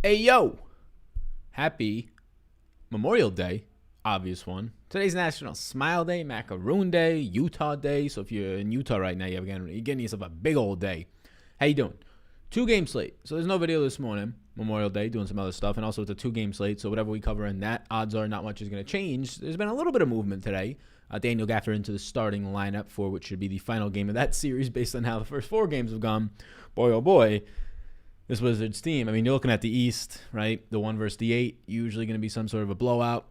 Hey, yo. Happy Memorial Day. Obvious one. Today's National Smile Day, Macaroon Day, Utah Day. So if you're in Utah right now, you're getting yourself a big old day. How you doing? 2-game slate. So there's no video this morning. Memorial Day, doing some other stuff. And also it's a 2-game slate. So whatever we cover in that, odds are not much is going to change. There's been a little bit of movement today. Daniel Gaffer into the starting lineup for what should be the final game of that series based on how the first 4 games have gone. Boy, oh boy. This Wizards team, I mean, you're looking at the East, right? The 1 versus the 8, usually going to be some sort of a blowout,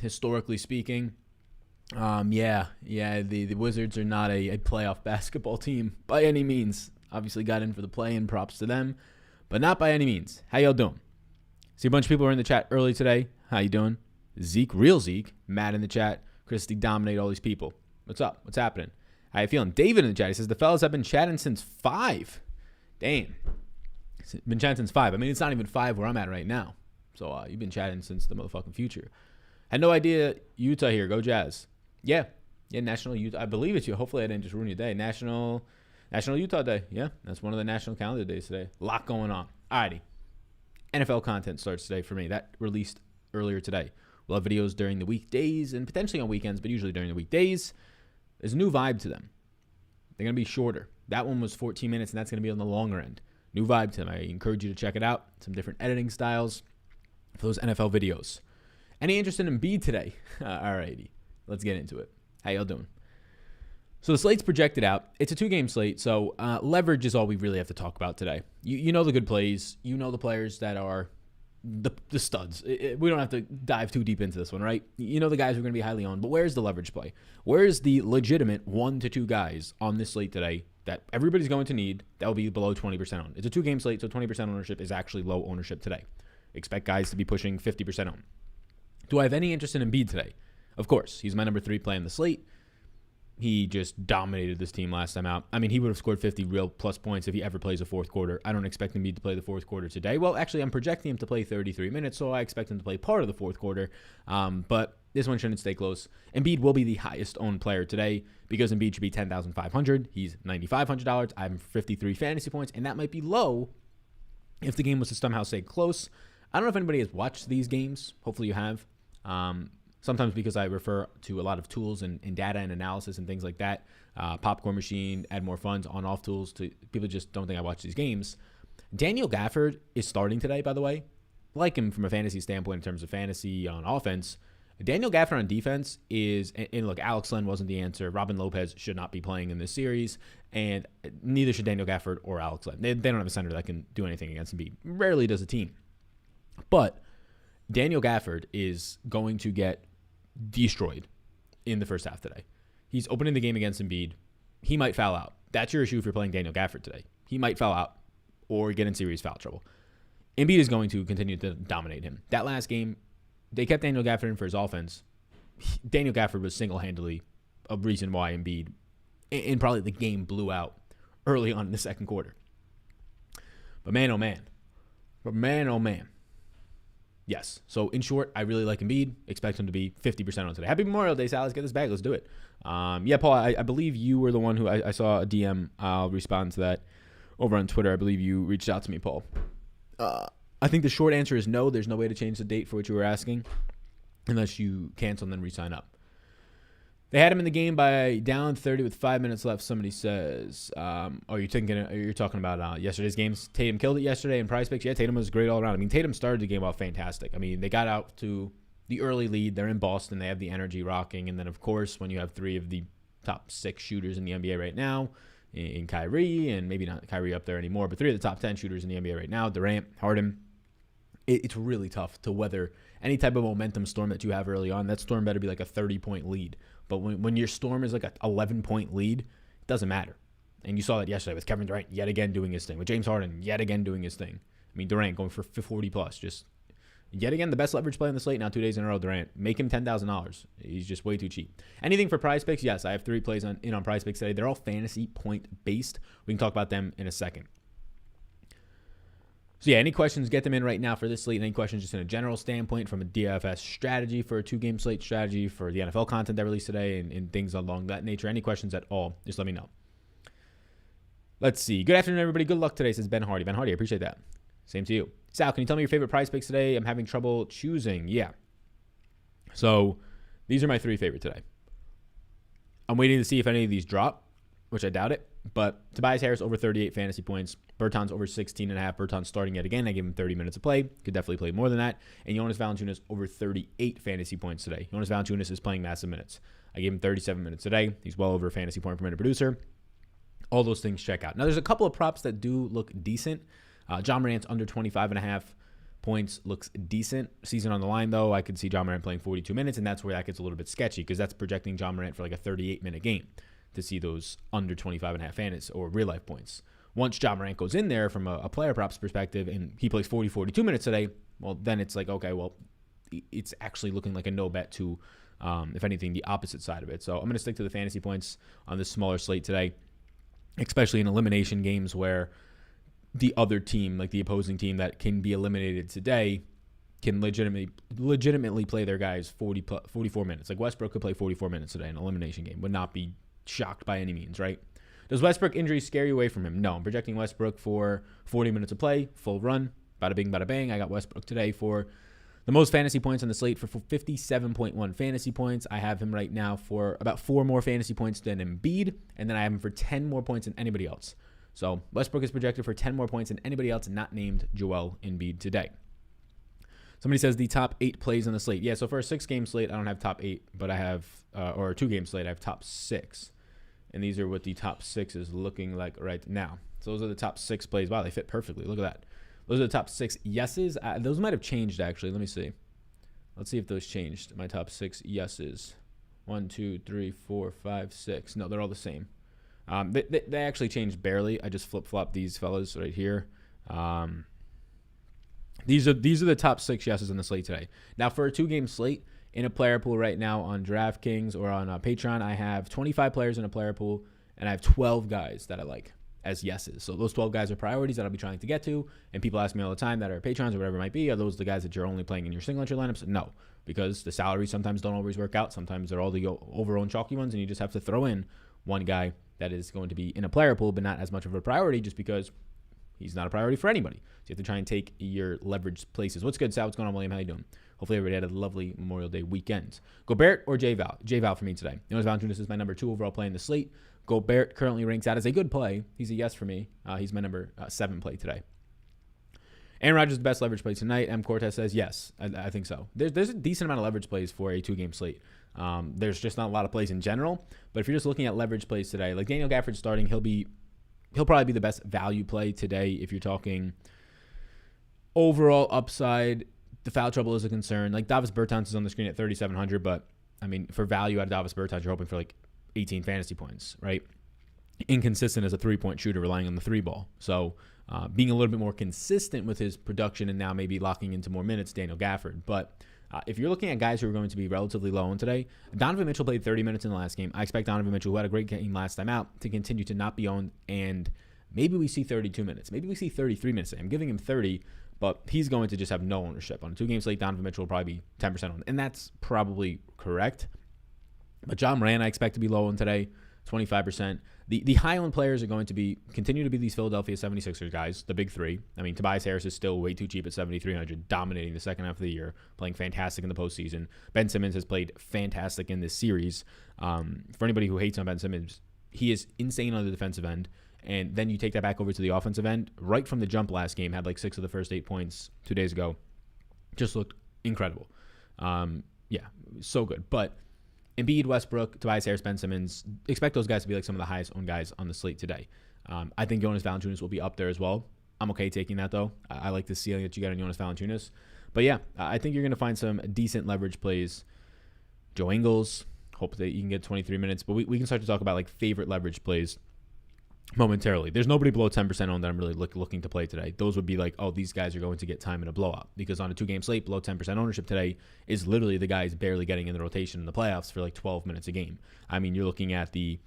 historically speaking. The Wizards are not a playoff basketball team by any means. Obviously got in for the play-in, props to them, but not by any means. How y'all doing? See a bunch of people were in the chat early today. How you doing? Zeke, real Zeke, Matt in the chat. Christy, dominate all these people. What's up? What's happening? How you feeling? David in the chat, he says, the fellas have been chatting since 5. Damn. Been chatting since 5. I mean, it's not even 5 where I'm at right now. So you've been chatting since the motherfucking future. Had no idea Utah here. Go Jazz. Yeah, National Utah. I believe it's you. Hopefully I didn't just ruin your day. National Utah Day. Yeah, that's one of the national calendar days today. A lot going on. Alrighty. NFL content starts today for me. That released earlier today. We'll have videos during the weekdays and potentially on weekends, but usually during the weekdays. There's a new vibe to them. They're going to be shorter. That one was 14 minutes, and that's going to be on the longer end. New vibe to them. I encourage you to check it out. Some different editing styles for those NFL videos. Any interest in Embiid today? Alrighty. Let's get into it. How y'all doing? So the slate's projected out. It's a 2-game slate, so leverage is all we really have to talk about today. You know the good plays. You know the players that are the studs. We don't have to dive too deep into this one, right? You know the guys who are going to be highly owned, but where's the leverage play? Where's the legitimate 1 to 2 guys on this slate today that everybody's going to need that will be below 20% owned? It's a 2-game slate, so 20% ownership is actually low ownership today. Expect guys to be pushing 50% owned. Do I have any interest in Embiid today? Of course. He's my number 3 play on the slate. He just dominated this team last time out. I mean, he would have scored 50 real plus points if he ever plays a fourth quarter. I don't expect Embiid to play the fourth quarter today. Well, actually, I'm projecting him to play 33 minutes, so I expect him to play part of the fourth quarter. But this one shouldn't stay close. Embiid will be the highest owned player today because Embiid should be $10,500. He's $9,500. I have 53 fantasy points, and that might be low if the game was to somehow stay close. I don't know if anybody has watched these games. Hopefully you have. Sometimes because I refer to a lot of tools and data and analysis and things like that. Popcorn machine, add more funds, on-off tools. To people just don't think I watch these games. Daniel Gaffer is starting today, by the way. Like him from a fantasy standpoint in terms of fantasy on offense. Daniel Gaffer on defense is, and look, Alex Len wasn't the answer. Robin Lopez should not be playing in this series, and neither should Daniel Gafford or Alex Len. They don't have a center that can do anything against Embiid. Rarely does a team. But Daniel Gafford is going to get destroyed in the first half today. He's opening the game against Embiid. He might foul out. That's your issue if you're playing Daniel Gafford today. He might foul out or get in serious foul trouble. Embiid is going to continue to dominate him. That last game, they kept Daniel Gafford in for his offense. Daniel Gafford was single-handedly a reason why Embiid and probably the game blew out early on in the second quarter. But man, oh man. Yes. So in short, I really like Embiid. Expect him to be 50% on today. Happy Memorial Day, Sal. Let's get this bag. Let's do it. Paul, I believe you were the one who I saw a DM. I'll respond to that over on Twitter. I believe you reached out to me, Paul. I think the short answer is no. There's no way to change the date for what you were asking unless you cancel and then re-sign up. They had him in the game by down 30 with 5 minutes left. Somebody says, you're talking about yesterday's games? Tatum killed it yesterday in Prize Picks. Yeah, Tatum was great all around. I mean, Tatum started the game off fantastic. I mean, they got out to the early lead. They're in Boston. They have the energy rocking. And then, of course, when you have 3 of the top 6 shooters in the NBA right now, in Kyrie, and maybe not Kyrie up there anymore, but 3 of the top 10 shooters in the NBA right now, Durant, Harden, it's really tough to weather any type of momentum storm that you have early on. That storm better be like a 30-point lead. But when your storm is like an 11-point lead, it doesn't matter. And you saw that yesterday with Kevin Durant yet again doing his thing, with James Harden yet again doing his thing. I mean, Durant going for 40+. Just yet again, the best leverage play on the slate now 2 days in a row, Durant. Make him $10,000. He's just way too cheap. Anything for Prize Picks? Yes, I have 3 plays on Prize Picks today. They're all fantasy point-based. We can talk about them in a second. So yeah, any questions, get them in right now for this slate. Any questions just in a general standpoint from a DFS strategy for a 2-game slate strategy for the NFL content I released today and things along that nature. Any questions at all, just let me know. Let's see. Good afternoon, everybody. Good luck today, says Ben Hardy. Ben Hardy, I appreciate that. Same to you. Sal, can you tell me your favorite prize picks today? I'm having trouble choosing. Yeah. So these are my 3 favorite today. I'm waiting to see if any of these drop, which I doubt it. But Tobias Harris over 38 fantasy points. Bertans over 16.5. Bertans starting yet again. I gave him 30 minutes of play. Could definitely play more than that. And Jonas Valanciunas over 38 fantasy points today. Jonas Valanciunas is playing massive minutes. I gave him 37 minutes today. He's well over a fantasy point per minute producer. All those things check out. Now, there's a couple of props that do look decent. John Morant's under 25.5 points looks decent. Season on the line, though, I could see John Morant playing 42 minutes, and that's where that gets a little bit sketchy because that's projecting John Morant for like a 38-minute game to see those under 25.5 fantasy or real-life points. Once John Morant goes in there from a player props perspective and he plays 42 minutes today, well, then it's like, okay, well, it's actually looking like a no bet to, if anything, the opposite side of it. So I'm going to stick to the fantasy points on this smaller slate today, especially in elimination games where the other team, like the opposing team that can be eliminated today, can legitimately play their guys 44 minutes. Like Westbrook could play 44 minutes today in an elimination game, would not be shocked by any means, right? Does Westbrook injury scare you away from him? No, I'm projecting Westbrook for 40 minutes of play, full run, bada bing, bada bang. I got Westbrook today for the most fantasy points on the slate for 57.1 fantasy points. I have him right now for about 4 more fantasy points than Embiid, and then I have him for 10 more points than anybody else. So Westbrook is projected for 10 more points than anybody else not named Joel Embiid today. Somebody says the top 8 plays on the slate. Yeah, so for a 6-game slate, I don't have top 8, but I have, or a 2-game slate, I have top 6. And these are what the top 6 is looking like right now. So those are the top 6 plays. Wow, they fit perfectly. Look at that. Those are the top 6 yeses. Those might have changed, actually. Let me see. Let's see if those changed. My top 6 yeses. 1, 2, 3, 4, 5, 6. No, they're all the same. They actually changed barely. I just flip-flopped these fellas right here. These are the top 6 yeses on the slate today. Now, for a 2-game slate, in a player pool right now on DraftKings or on Patreon, I have 25 players in a player pool, and I have 12 guys that I like as yeses. So those 12 guys are priorities that I'll be trying to get to, and people ask me all the time that are patrons or whatever it might be, are those the guys that you're only playing in your single entry lineups? No, because the salaries sometimes don't always work out. Sometimes they're all the over-owned chalky ones, and you just have to throw in one guy that is going to be in a player pool but not as much of a priority just because he's not a priority for anybody. So you have to try and take your leveraged places. What's good, Sal? What's going on, William? How you doing? Hopefully everybody had a lovely Memorial Day weekend. Gobert or J-Val? J-Val for me today. Jonas Valanciunas is my number 2 overall play in the slate. Gobert currently ranks out as a good play. He's a yes for me. He's my number 7 play today. Aaron Rodgers is the best leverage play tonight. M. Cortez says yes. I think so. There's a decent amount of leverage plays for a 2-game slate. There's just not a lot of plays in general. But if you're just looking at leverage plays today, like Daniel Gafford starting, he'll probably be the best value play today if you're talking overall upside. The foul trouble is a concern. Like Davis Bertans is on the screen at 3,700, but I mean, for value out of Davis Bertans, you're hoping for like 18 fantasy points, right? Inconsistent as a 3-point shooter, relying on the 3 ball. So being a little bit more consistent with his production and now maybe locking into more minutes, Daniel Gafford. But if you're looking at guys who are going to be relatively low on today, Donovan Mitchell played 30 minutes in the last game. I expect Donovan Mitchell, who had a great game last time out, to continue to not be owned, and maybe we see 32 minutes. Maybe we see 33 minutes. I'm giving him 30, but he's going to just have no ownership. On a 2-game slate, Donovan Mitchell will probably be 10% owned, and that's probably correct. But John Morant, I expect to be low on today, 25%. The high-owned players are going to continue to be these Philadelphia 76ers guys, the big 3. I mean, Tobias Harris is still way too cheap at 7,300, dominating the second half of the year, playing fantastic in the postseason. Ben Simmons has played fantastic in this series. For anybody who hates on Ben Simmons, he is insane on the defensive end. And then you take that back over to the offensive end. Right from the jump last game, had like 6 of the first 8 points 2 days ago. Just looked incredible. Yeah, so good. But Embiid, Westbrook, Tobias Harris, Ben Simmons, expect those guys to be like some of the highest owned guys on the slate today. I think Jonas Valanciunas will be up there as well. I'm okay taking that, though. I like the ceiling that you got on Jonas Valanciunas. But yeah, I think you're going to find some decent leverage plays. Joe Ingles, hope that you can get 23 minutes. But we can start to talk about like favorite leverage plays momentarily. There's nobody below 10% owned that I'm really looking to play today. Those would be like, oh, these guys are going to get time in a blowout, because on a 2-game slate, below 10% ownership today is literally the guys barely getting in the rotation in the playoffs for like 12 minutes a game. I mean, you're looking at the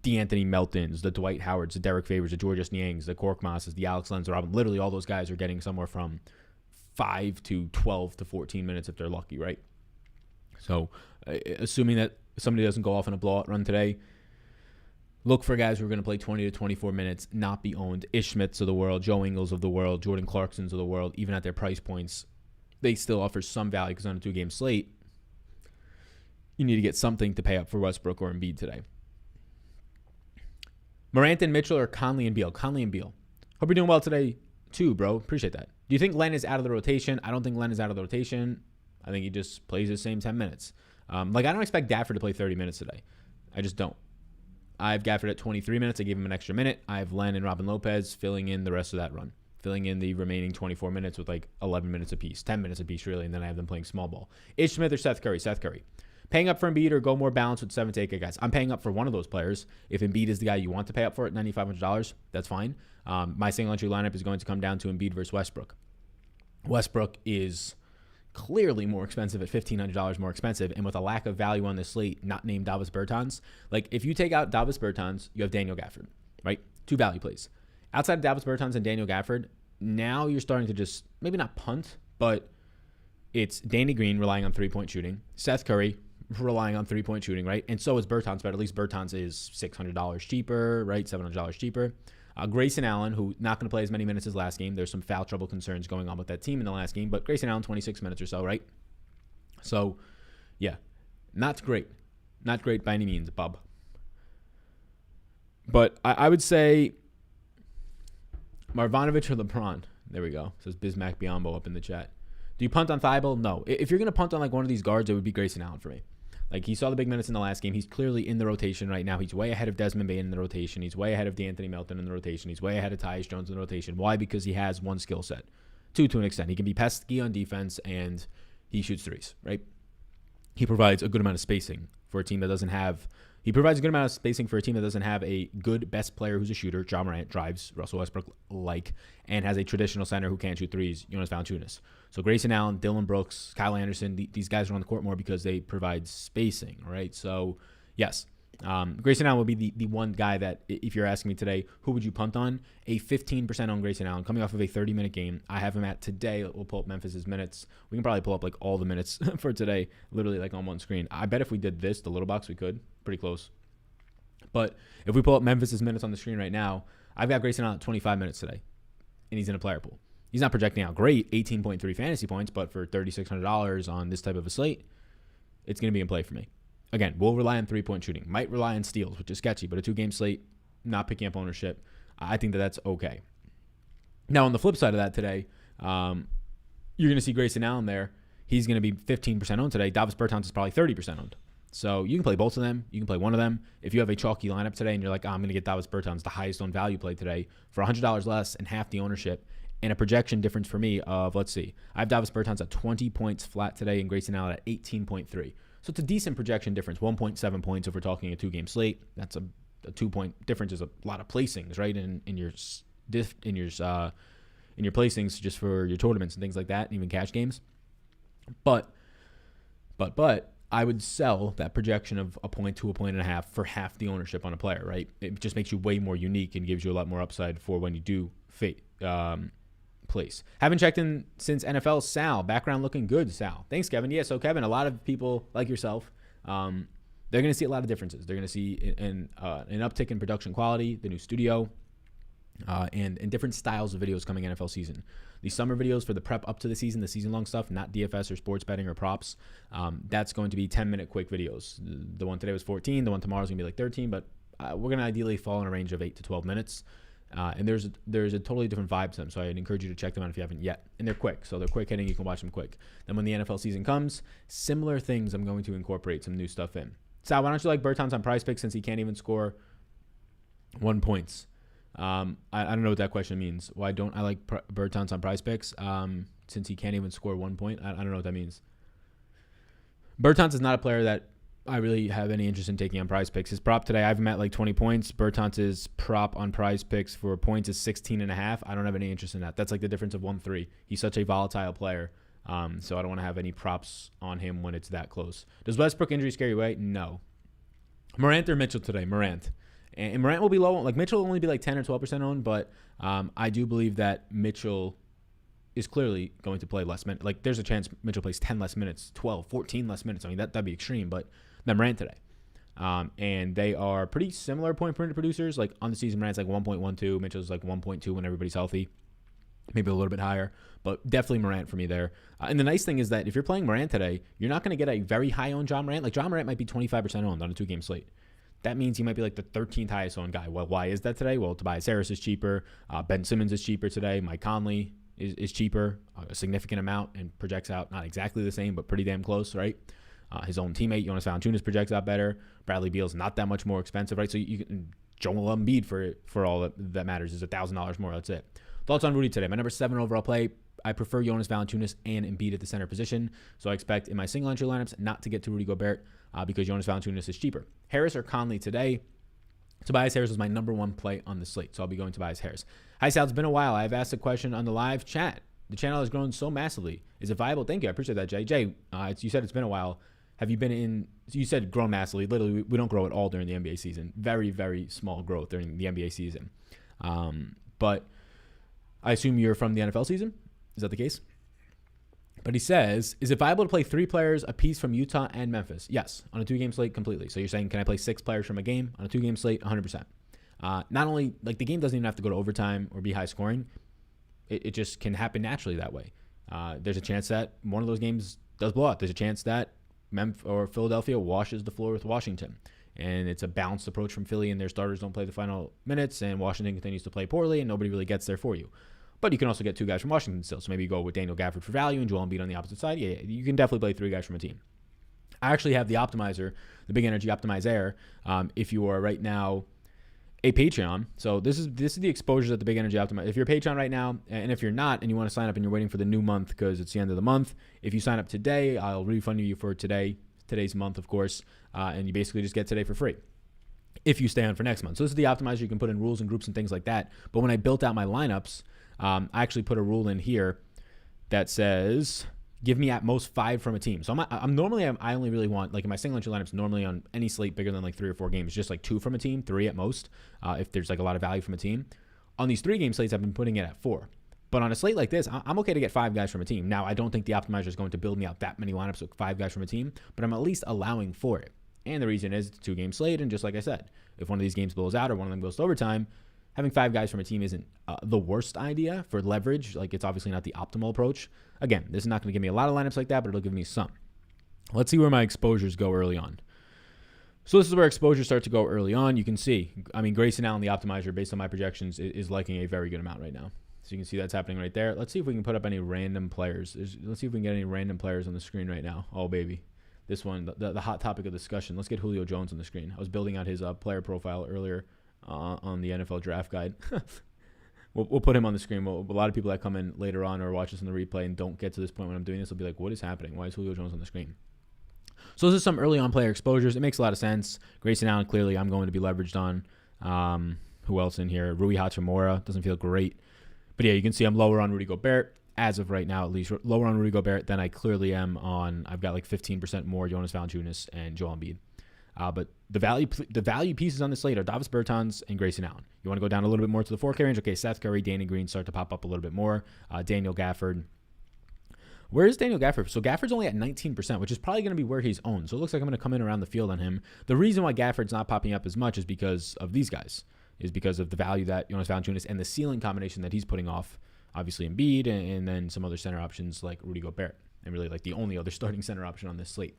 DeAnthony Meltons, the Dwight Howards, the Derek Favors, the Georges Niangs, the Korkmazes, the Alex Lenz, Robin. Literally all those guys are getting somewhere from 5 to 12 to 14 minutes if they're lucky, right? So assuming that somebody doesn't go off in a blowout run today, Look for guys who are going to play 20 to 24 minutes, not be owned. Ish Smiths of the world, Joe Ingles of the world, Jordan Clarksons of the world, even at their price points, they still offer some value because on a 2-game slate, you need to get something to pay up for Westbrook or Embiid today. Morant and Mitchell or Conley and Beal? Conley and Beal. Hope you're doing well today too, bro. Appreciate that. Do you think Len is out of the rotation? I don't think Len is out of the rotation. I think he just plays the same 10 minutes. I don't expect Gaffer to play 30 minutes today. I just don't. I have Gafford at 23 minutes. I gave him an extra minute. I have Len and Robin Lopez filling in the rest of that run, filling in the remaining 24 minutes with like 11 minutes apiece, 10 minutes apiece really, and then I have them playing small ball. Ish Smith or Seth Curry? Seth Curry. Paying up for Embiid or go more balanced with 7 to 8 guys. I'm paying up for one of those players. If Embiid is the guy you want to pay up for at $9,500, that's fine. My single entry lineup is going to come down to Embiid versus Westbrook. Westbrook is clearly more expensive at $1,500 more expensive, and with a lack of value on the slate, not named Davis Bertans. Like, if you take out Davis Bertans, you have Daniel Gafford, right? 2 value plays. Outside of Davis Bertans and Daniel Gafford, now you're starting to just, maybe not punt, but it's Danny Green relying on 3-point shooting, Seth Curry relying on 3-point shooting, right? And so is Bertans, but at least Bertans is $600 cheaper, right? $700 cheaper. Grayson Allen, who not going to play as many minutes as last game. There's some foul trouble concerns going on with that team in the last game, but Grayson Allen, 26 minutes or so, right? So, yeah, not great. Not great by any means, bub. But I would say Marvanovic or LeBron. There we go. Says Bismack Biombo up in the chat. Do you punt on Thibault? No. If you're going to punt on like one of these guards, it would be Grayson Allen for me. Like, he saw the big minutes in the last game. He's clearly in the rotation right now. He's way ahead of Desmond Bane in the rotation. He's way ahead of DeAnthony Melton in the rotation. He's way ahead of Tyus Jones in the rotation. Why? Because he has one skill set. Two, to an extent. He can be pesky on defense, and he shoots threes, right? He provides a good amount of spacing for a team that doesn't have... He provides a good amount of spacing for a team that doesn't have a good best player who's a shooter. Ja Morant drives Russell Westbrook-like, and has a traditional center who can't shoot threes, Jonas Valanciunas. So Grayson Allen, Dylan Brooks, Kyle Anderson, these guys are on the court more because they provide spacing, right? So, yes, Grayson Allen would be the one guy that, if you're asking me today, who would you punt on? A 15% on Grayson Allen, coming off of a 30-minute game. I have him at today. We'll pull up Memphis's minutes. We can probably pull up like all the minutes for today, literally like on one screen. I bet if we did this, the little box, we could. Pretty close. But if we pull up Memphis's minutes on the screen right now, I've got Grayson Allen at 25 minutes today, and he's in a player pool. He's not projecting out great, 18.3 fantasy points, but for $3,600 on this type of a slate, it's going to be in play for me. Again, we'll rely on 3-point shooting. Might rely on steals, which is sketchy, but a 2-game slate, not picking up ownership. I think that's okay. Now, on the flip side of that today, you're going to see Grayson Allen there. He's going to be 15% owned today. Davis Bertans is probably 30% owned. So you can play both of them. You can play one of them. If you have a chalky lineup today and you're like, I'm going to get Davis Bertans, the highest owned value play today, for $100 less and half the ownership, and a projection difference for me of, let's see, I have Davis Bertans at 20 points flat today and Grayson Allen at 18.3. So it's a decent projection difference, 1.7 points if we're talking a 2-game slate. That's a 2-point difference is a lot of placings, right? In your placings just for your tournaments and things like that, and even cash games. But I would sell that projection of a point to a point and a half for half the ownership on a player, right? It just makes you way more unique and gives you a lot more upside for when you do place. Haven't checked in since NFL. Sal, background looking good, Sal. Thanks, Kevin. Yeah, so Kevin, a lot of people like yourself, they're going to see a lot of differences. They're going to see an uptick in production quality, the new studio, and different styles of videos coming NFL season. The summer videos for the prep up to the season-long stuff, not DFS or sports betting or props, that's going to be 10-minute quick videos. The one today was 14. The one tomorrow is going to be like 13, but we're going to ideally fall in a range of 8 to 12 minutes. And there's a totally different vibe to them, so I'd encourage you to check them out if you haven't yet. And they're quick, so they're quick hitting. You can watch them quick. Then when the NFL season comes, similar things, I'm going to incorporate some new stuff in. Sal, why don't you like Bertans on Prize Picks since he can't even score 1 points? I don't know what that question means. Why don't I like Bertans on Prize Picks since he can't even score 1 point? I don't know what that means. Bertans is not a player that I really have any interest in taking on Prize Picks. His prop today, I have him at like 20 points. Bertans' prop on Prize Picks for points is 16.5. I don't have any interest in that. That's like the difference of 1-3. He's such a volatile player, so I don't want to have any props on him when it's that close. Does Westbrook injury scare you away? No. Morant or Mitchell today? Morant. And Morant will be low. Like, Mitchell will only be like 10 or 12% owned, but I do believe that Mitchell is clearly going to play less minutes. Like, there's a chance Mitchell plays 10 less minutes, 12, 14 less minutes. I mean, that'd be extreme, but then Morant today. And they are pretty similar point per minute producers. Like on the season, Morant's like 1.12. Mitchell's like 1.2 when everybody's healthy. Maybe a little bit higher, but definitely Morant for me there. And the nice thing is that if you're playing Morant today, you're not going to get a very high-owned John Morant. Like John Morant might be 25% owned on a 2-game slate. That means he might be like the 13th highest owned guy. Well, why is that today? Well, Tobias Harris is cheaper. Ben Simmons is cheaper today. Mike Conley is cheaper, a significant amount, and projects out not exactly the same, but pretty damn close, right? His own teammate, Jonas Valanciunas, projects out better. Bradley Beal's not that much more expensive, right? So you can Joel Embiid for all that matters is $1,000 more. That's it. Thoughts on Rudy today. My number 7 overall play. I prefer Jonas Valanciunas and Embiid at the center position. So I expect in my single entry lineups not to get to Rudy Gobert because Jonas Valanciunas is cheaper. Harris or Conley today. Tobias Harris was my number 1 play on the slate. So I'll be going Tobias Harris. Hi, Sal. It's been a while. I've asked a question on the live chat. The channel has grown so massively. Is it viable? Thank you. I appreciate that, Jay. Jay, you said it's been a while. Have you been in? You said grown massively. Literally, we don't grow at all during the NBA season. Very, very small growth during the NBA season. But I assume you're from the NFL season. Is that the case? But he says, is it viable to play 3 players apiece from Utah and Memphis? Yes, on a 2-game slate completely. So you're saying, can I play 6 players from a game on a 2-game slate? 100%. Not only, like the game doesn't even have to go to overtime or be high scoring. It just can happen naturally that way. There's a chance that one of those games does blow out. There's a chance that Memphis or Philadelphia washes the floor with Washington. And it's a balanced approach from Philly, and their starters don't play the final minutes, and Washington continues to play poorly, and nobody really gets there for you. But you can also get 2 guys from Washington still. So maybe you go with Daniel Gaffer for value and Joel Embiid on the opposite side. Yeah, you can definitely play 3 guys from a team. I actually have the optimizer, the Big Energy Optimizer, if you are right now a Patreon. So this is the exposures at the Big Energy Optimizer. If you're a Patreon right now, and if you're not and you want to sign up and you're waiting for the new month because it's the end of the month, if you sign up today, I'll refund you for today's month, of course, and you basically just get today for free if you stay on for next month. So this is the optimizer. You can put in rules and groups and things like that. But when I built out my lineups, I actually put a rule in here that says, give me at most 5 from a team. So I only really want, like in my single entry lineups, normally on any slate bigger than like 3 or 4 games, just like 2 from a team, 3 at most, if there's like a lot of value from a team. On these 3-game slates, I've been putting it at 4. But on a slate like this, I'm okay to get 5 guys from a team. Now, I don't think the optimizer is going to build me out that many lineups with 5 guys from a team, but I'm at least allowing for it. And the reason is it's a 2-game slate, and just like I said, if one of these games blows out or one of them goes to overtime, having 5 guys from a team isn't the worst idea for leverage. Like, it's obviously not the optimal approach. Again, this is not going to give me a lot of lineups like that, but it'll give me some. Let's see where my exposures go early on. So this is where exposures start to go early on. You can see, Grayson Allen, the optimizer, based on my projections, is liking a very good amount right now. So you can see that's happening right there. Let's see if we can put up any random players. Let's see if we can get any random players on the screen right now. Oh, baby. This one, the hot topic of discussion. Let's get Julio Jones on the screen. I was building out his player profile earlier on the NFL draft guide. We'll put him on the screen. A lot of people that come in later on or watch this on the replay and don't get to this point when I'm doing this will be like, what is happening? Why is Julio Jones on the screen? So this is some early on player exposures. It makes a lot of sense. Grayson Allen, clearly I'm going to be leveraged on. Who else in here? Rui Hachimura doesn't feel great. But yeah, you can see I'm lower on Rudy Gobert, as of right now at least. Lower on Rudy Gobert than I clearly am on, I've got like 15% more Jonas Valanciunas and Joel Embiid. But the value pieces on the slate are Davis Bertans and Grayson Allen. You want to go down a little bit more to the 4K range? Okay, Seth Curry, Danny Green start to pop up a little bit more. Daniel Gafford. Where is Daniel Gafford? So Gafford's only at 19%, which is probably going to be where he's owned. So it looks like I'm going to come in around the field on him. The reason why Gafford's not popping up as much is because of these guys, is because of the value that Jonas Valanciunas and the ceiling combination that he's putting off, obviously Embiid, and then some other center options like Rudy Gobert, and really like the only other starting center option on this slate.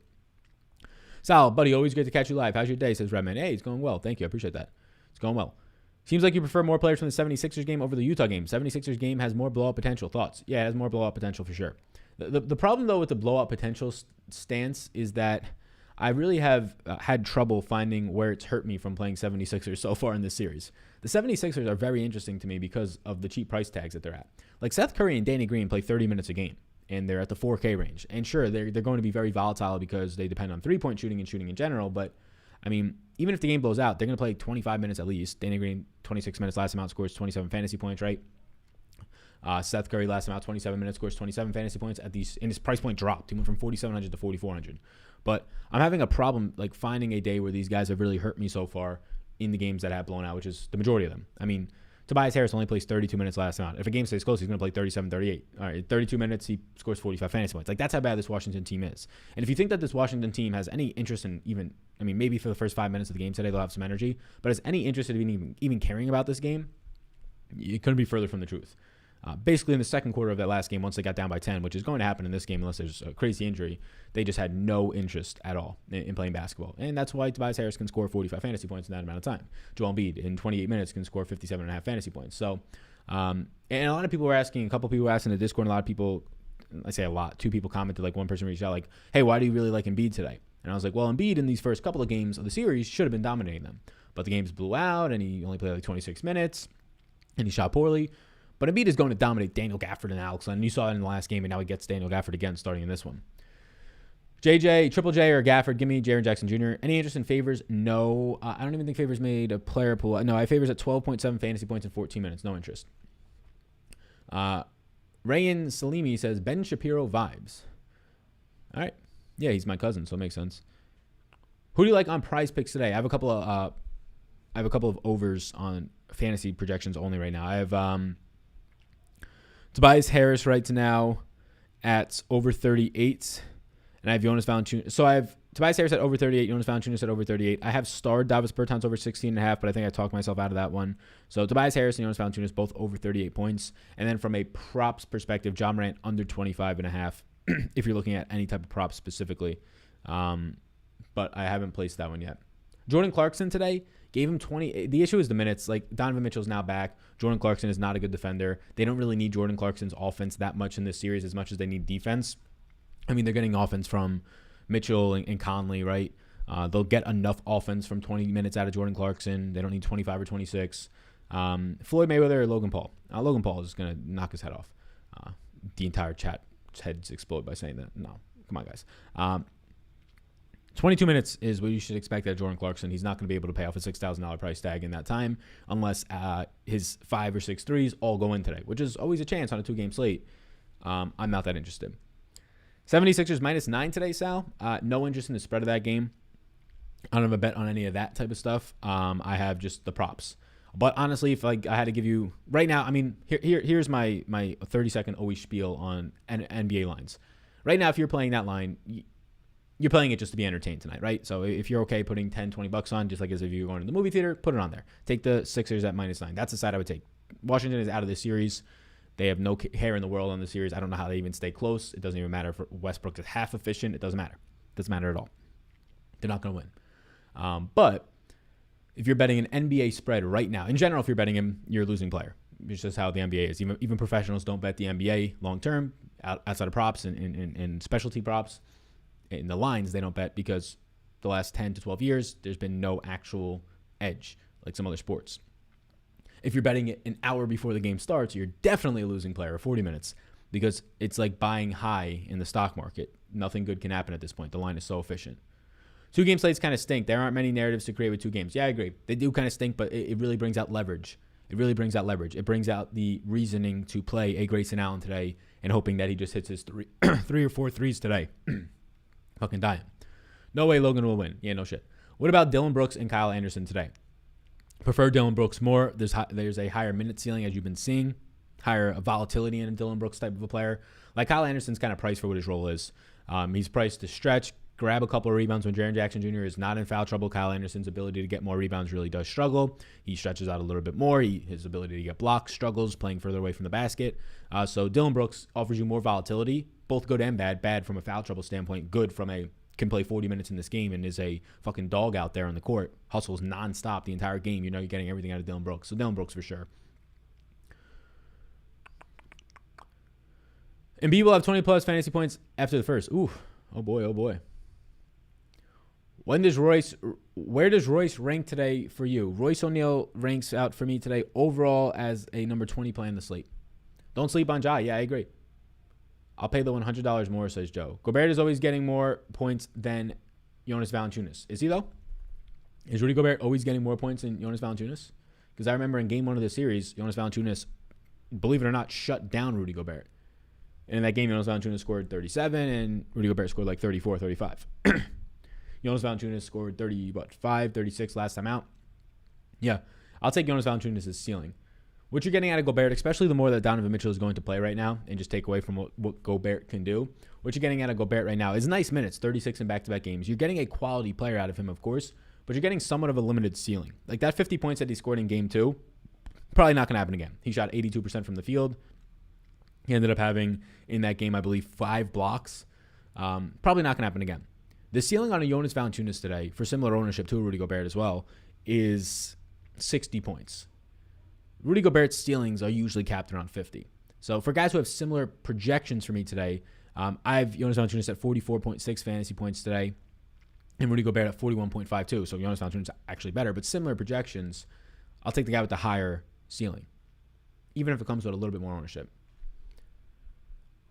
Sal, buddy, always great to catch you live. How's your day? Says Redman. Hey, it's going well. Thank you. I appreciate that. It's going well. Seems like you prefer more players from the 76ers game over the Utah game. 76ers game has more blowout potential. Thoughts? Yeah, it has more blowout potential for sure. The problem, though, with the blowout potential stance is that I really have had trouble finding where it's hurt me from playing 76ers so far in this series. The 76ers are very interesting to me because of the cheap price tags that they're at. Like Seth Curry and Danny Green play 30 minutes a game, and they're at the 4K range. And sure, they're going to be very volatile because they depend on three-point shooting and shooting in general. But, even if the game blows out, they're going to play 25 minutes at least. Danny Green, 26 minutes, last amount, scores 27 fantasy points, right? Seth Curry, last amount, 27 minutes, scores 27 fantasy points. And his price point dropped. He went from 4,700 to 4,400. But I'm having a problem like finding a day where these guys have really hurt me so far in the games that have blown out, which is the majority of them. Tobias Harris only plays 32 minutes last time out. If a game stays close, he's going to play 37, 38. All right, 32 minutes, he scores 45 fantasy points. Like, that's how bad this Washington team is. And if you think that this Washington team has any interest in even, I mean, maybe for the first 5 minutes of the game today, they'll have some energy, but has any interest in even caring about this game, you couldn't be further from the truth. Basically, in the second quarter of that last game, once they got down by 10, which is going to happen in this game unless there's a crazy injury, they just had no interest at all in playing basketball. And that's why Tobias Harris can score 45 fantasy points in that amount of time. Joel Embiid, in 28 minutes, can score 57.5 fantasy points. So, and a lot of people were asking, a couple people were asking in the Discord, and a lot of people, I say a lot, 2 people commented, like one person reached out, like, hey, why do you really like Embiid today? And I was like, well, Embiid in these first couple of games of the series should have been dominating them. But the games blew out, and he only played like 26 minutes, and he shot poorly. But Embiid is going to dominate Daniel Gafford and Alex Len. You saw it in the last game, and now he gets Daniel Gafford again starting in this one. Triple J or Gafford, give me Jaren Jackson Jr. Any interest in Favors? No. I don't even think Favors made a player pool. No, I Favors at 12.7 fantasy points in 14 minutes. No interest. Rayan Salimi says, Ben Shapiro vibes. All right. Yeah, he's my cousin, so it makes sense. Who do you like on Prize Picks today? I have a couple of overs on fantasy projections only right now. I have Tobias Harris right now at over 38, and I have Jonas Valanciunas. So I have Tobias Harris at over 38, Jonas Valanciunas at over 38. I have starred Davis Bertans over 16.5, but I think I talked myself out of that one. So Tobias Harris and Jonas Valanciunas both over 38 points. And then from a props perspective, John Morant under 25.5, if you're looking at any type of props specifically. But I haven't placed that one yet. Jordan Clarkson today gave him 20. The issue is the minutes. Like, Donovan Mitchell's now back. Jordan Clarkson is not a good defender. They don't really need Jordan Clarkson's offense that much in this series as much as they need defense. I mean, they're getting offense from Mitchell and Conley, right? They'll get enough offense from 20 minutes out of Jordan Clarkson. They don't need 25 or 26. Floyd Mayweather or Logan Paul. Logan Paul is going to knock his head off. The entire chat's heads explode by saying that. No, come on, guys. 22 minutes is what you should expect out of Jordan Clarkson. He's not going to be able to pay off a $6,000 price tag in that time unless his 5 or 6 threes all go in today, which is always a chance on a 2-game slate. I'm not that interested. 76ers -9 today, Sal. No interest in the spread of that game. I don't have a bet on any of that type of stuff. I have just the props. But honestly, if I had to give you right now, I mean, here's my 30-second always spiel on NBA lines. Right now, if you're playing that line, you're playing it just to be entertained tonight, right? So if you're okay putting $10-20 on, just like as if you were going to the movie theater, put it on there. Take the Sixers at -9. That's the side I would take. Washington is out of this series. They have no hair in the world on the series. I don't know how they even stay close. It doesn't even matter if Westbrook is half efficient. It doesn't matter. It doesn't matter at all. They're not going to win. But if you're betting an NBA spread right now, in general, if you're betting him, you're a losing player. It's just how the NBA is. Even professionals don't bet the NBA long term outside of props and specialty props. In the lines, they don't bet because the last 10 to 12 years, there's been no actual edge like some other sports. If you're betting it an hour before the game starts, you're definitely a losing player, 40 minutes, because it's like buying high in the stock market. Nothing good can happen at this point. The line is so efficient. 2-game slates kind of stink. There aren't many narratives to create with 2 games. Yeah, I agree. They do kind of stink, but it really brings out leverage. It really brings out leverage. It brings out the reasoning to play a Grayson Allen today and hoping that he just hits his 3 or 4 threes today. Fucking dying. No way Logan will win. Yeah, no shit. What about Dylan Brooks and Kyle Anderson today? Prefer Dylan Brooks more. There's a higher minute ceiling, as you've been seeing. Higher volatility in a Dylan Brooks type of a player. Like, Kyle Anderson's kind of priced for what his role is. He's priced to stretch, grab a couple of rebounds when Jaren Jackson Jr. is not in foul trouble. Kyle Anderson's ability to get more rebounds really does struggle. He stretches out a little bit more. His ability to get blocks struggles, playing further away from the basket. So Dylan Brooks offers you more volatility, both good and bad. Bad from a foul trouble standpoint, good from a can play 40 minutes in this game and is a fucking dog out there on the court. Hustles nonstop the entire game. You know you're getting everything out of Dylan Brooks. So Dylan Brooks for sure. Embiid will have 20-plus fantasy points after the first. Ooh. Oh, boy. Oh, boy. Where does Royce rank today for you? Royce O'Neal ranks out for me today overall as a number 20 play on the slate. Don't sleep on Ja. Yeah, I agree. I'll pay the $100 more, says Joe. Gobert is always getting more points than Jonas Valanciunas. Is he, though? Is Rudy Gobert always getting more points than Jonas Valanciunas? Because I remember in game 1 of the series, Jonas Valanciunas, believe it or not, shut down Rudy Gobert. And in that game, Jonas Valanciunas scored 37, and Rudy Gobert scored like 34, 35. Jonas Valanciunas scored 36 last time out. Yeah, I'll take Jonas Valanciunas' ceiling. What you're getting out of Gobert, especially the more that Donovan Mitchell is going to play right now and just take away from what Gobert can do, what you're getting out of Gobert right now is nice minutes, 36 in back-to-back games. You're getting a quality player out of him, of course, but you're getting somewhat of a limited ceiling. Like that 50 points that he scored in game 2, probably not going to happen again. He shot 82% from the field. He ended up having, in that game, I believe, 5 blocks. Probably not going to happen again. The ceiling on a Jonas Valanciunas today, for similar ownership to Rudy Gobert as well, is 60 points. Rudy Gobert's ceilings are usually capped around 50. So for guys who have similar projections for me today, I have Jonas Valanciunas at 44.6 fantasy points today, and Rudy Gobert at 41.52. So Jonas Valanciunas is actually better, but similar projections. I'll take the guy with the higher ceiling, even if it comes with a little bit more ownership.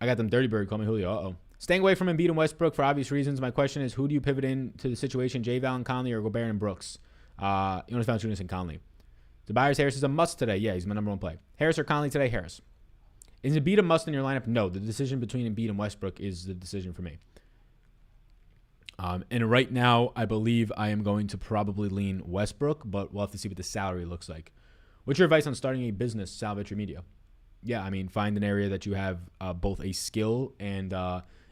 I got them dirty bird. Call me Julio. Staying away from Embiid and Westbrook for obvious reasons. My question is, who do you pivot into the situation? J. Val and Conley or Gobert and Brooks? Jonas Valanciunas and Conley. Tobias Harris is a must today. Yeah, he's my number 1 play. Harris or Conley today? Harris. Is Embiid a must in your lineup? No. The decision between Embiid and Westbrook is the decision for me. And right now, I believe I am going to probably lean Westbrook, but we'll have to see what the salary looks like. What's your advice on starting a business, salvage your media? Yeah, I mean, find an area that you have both a skill and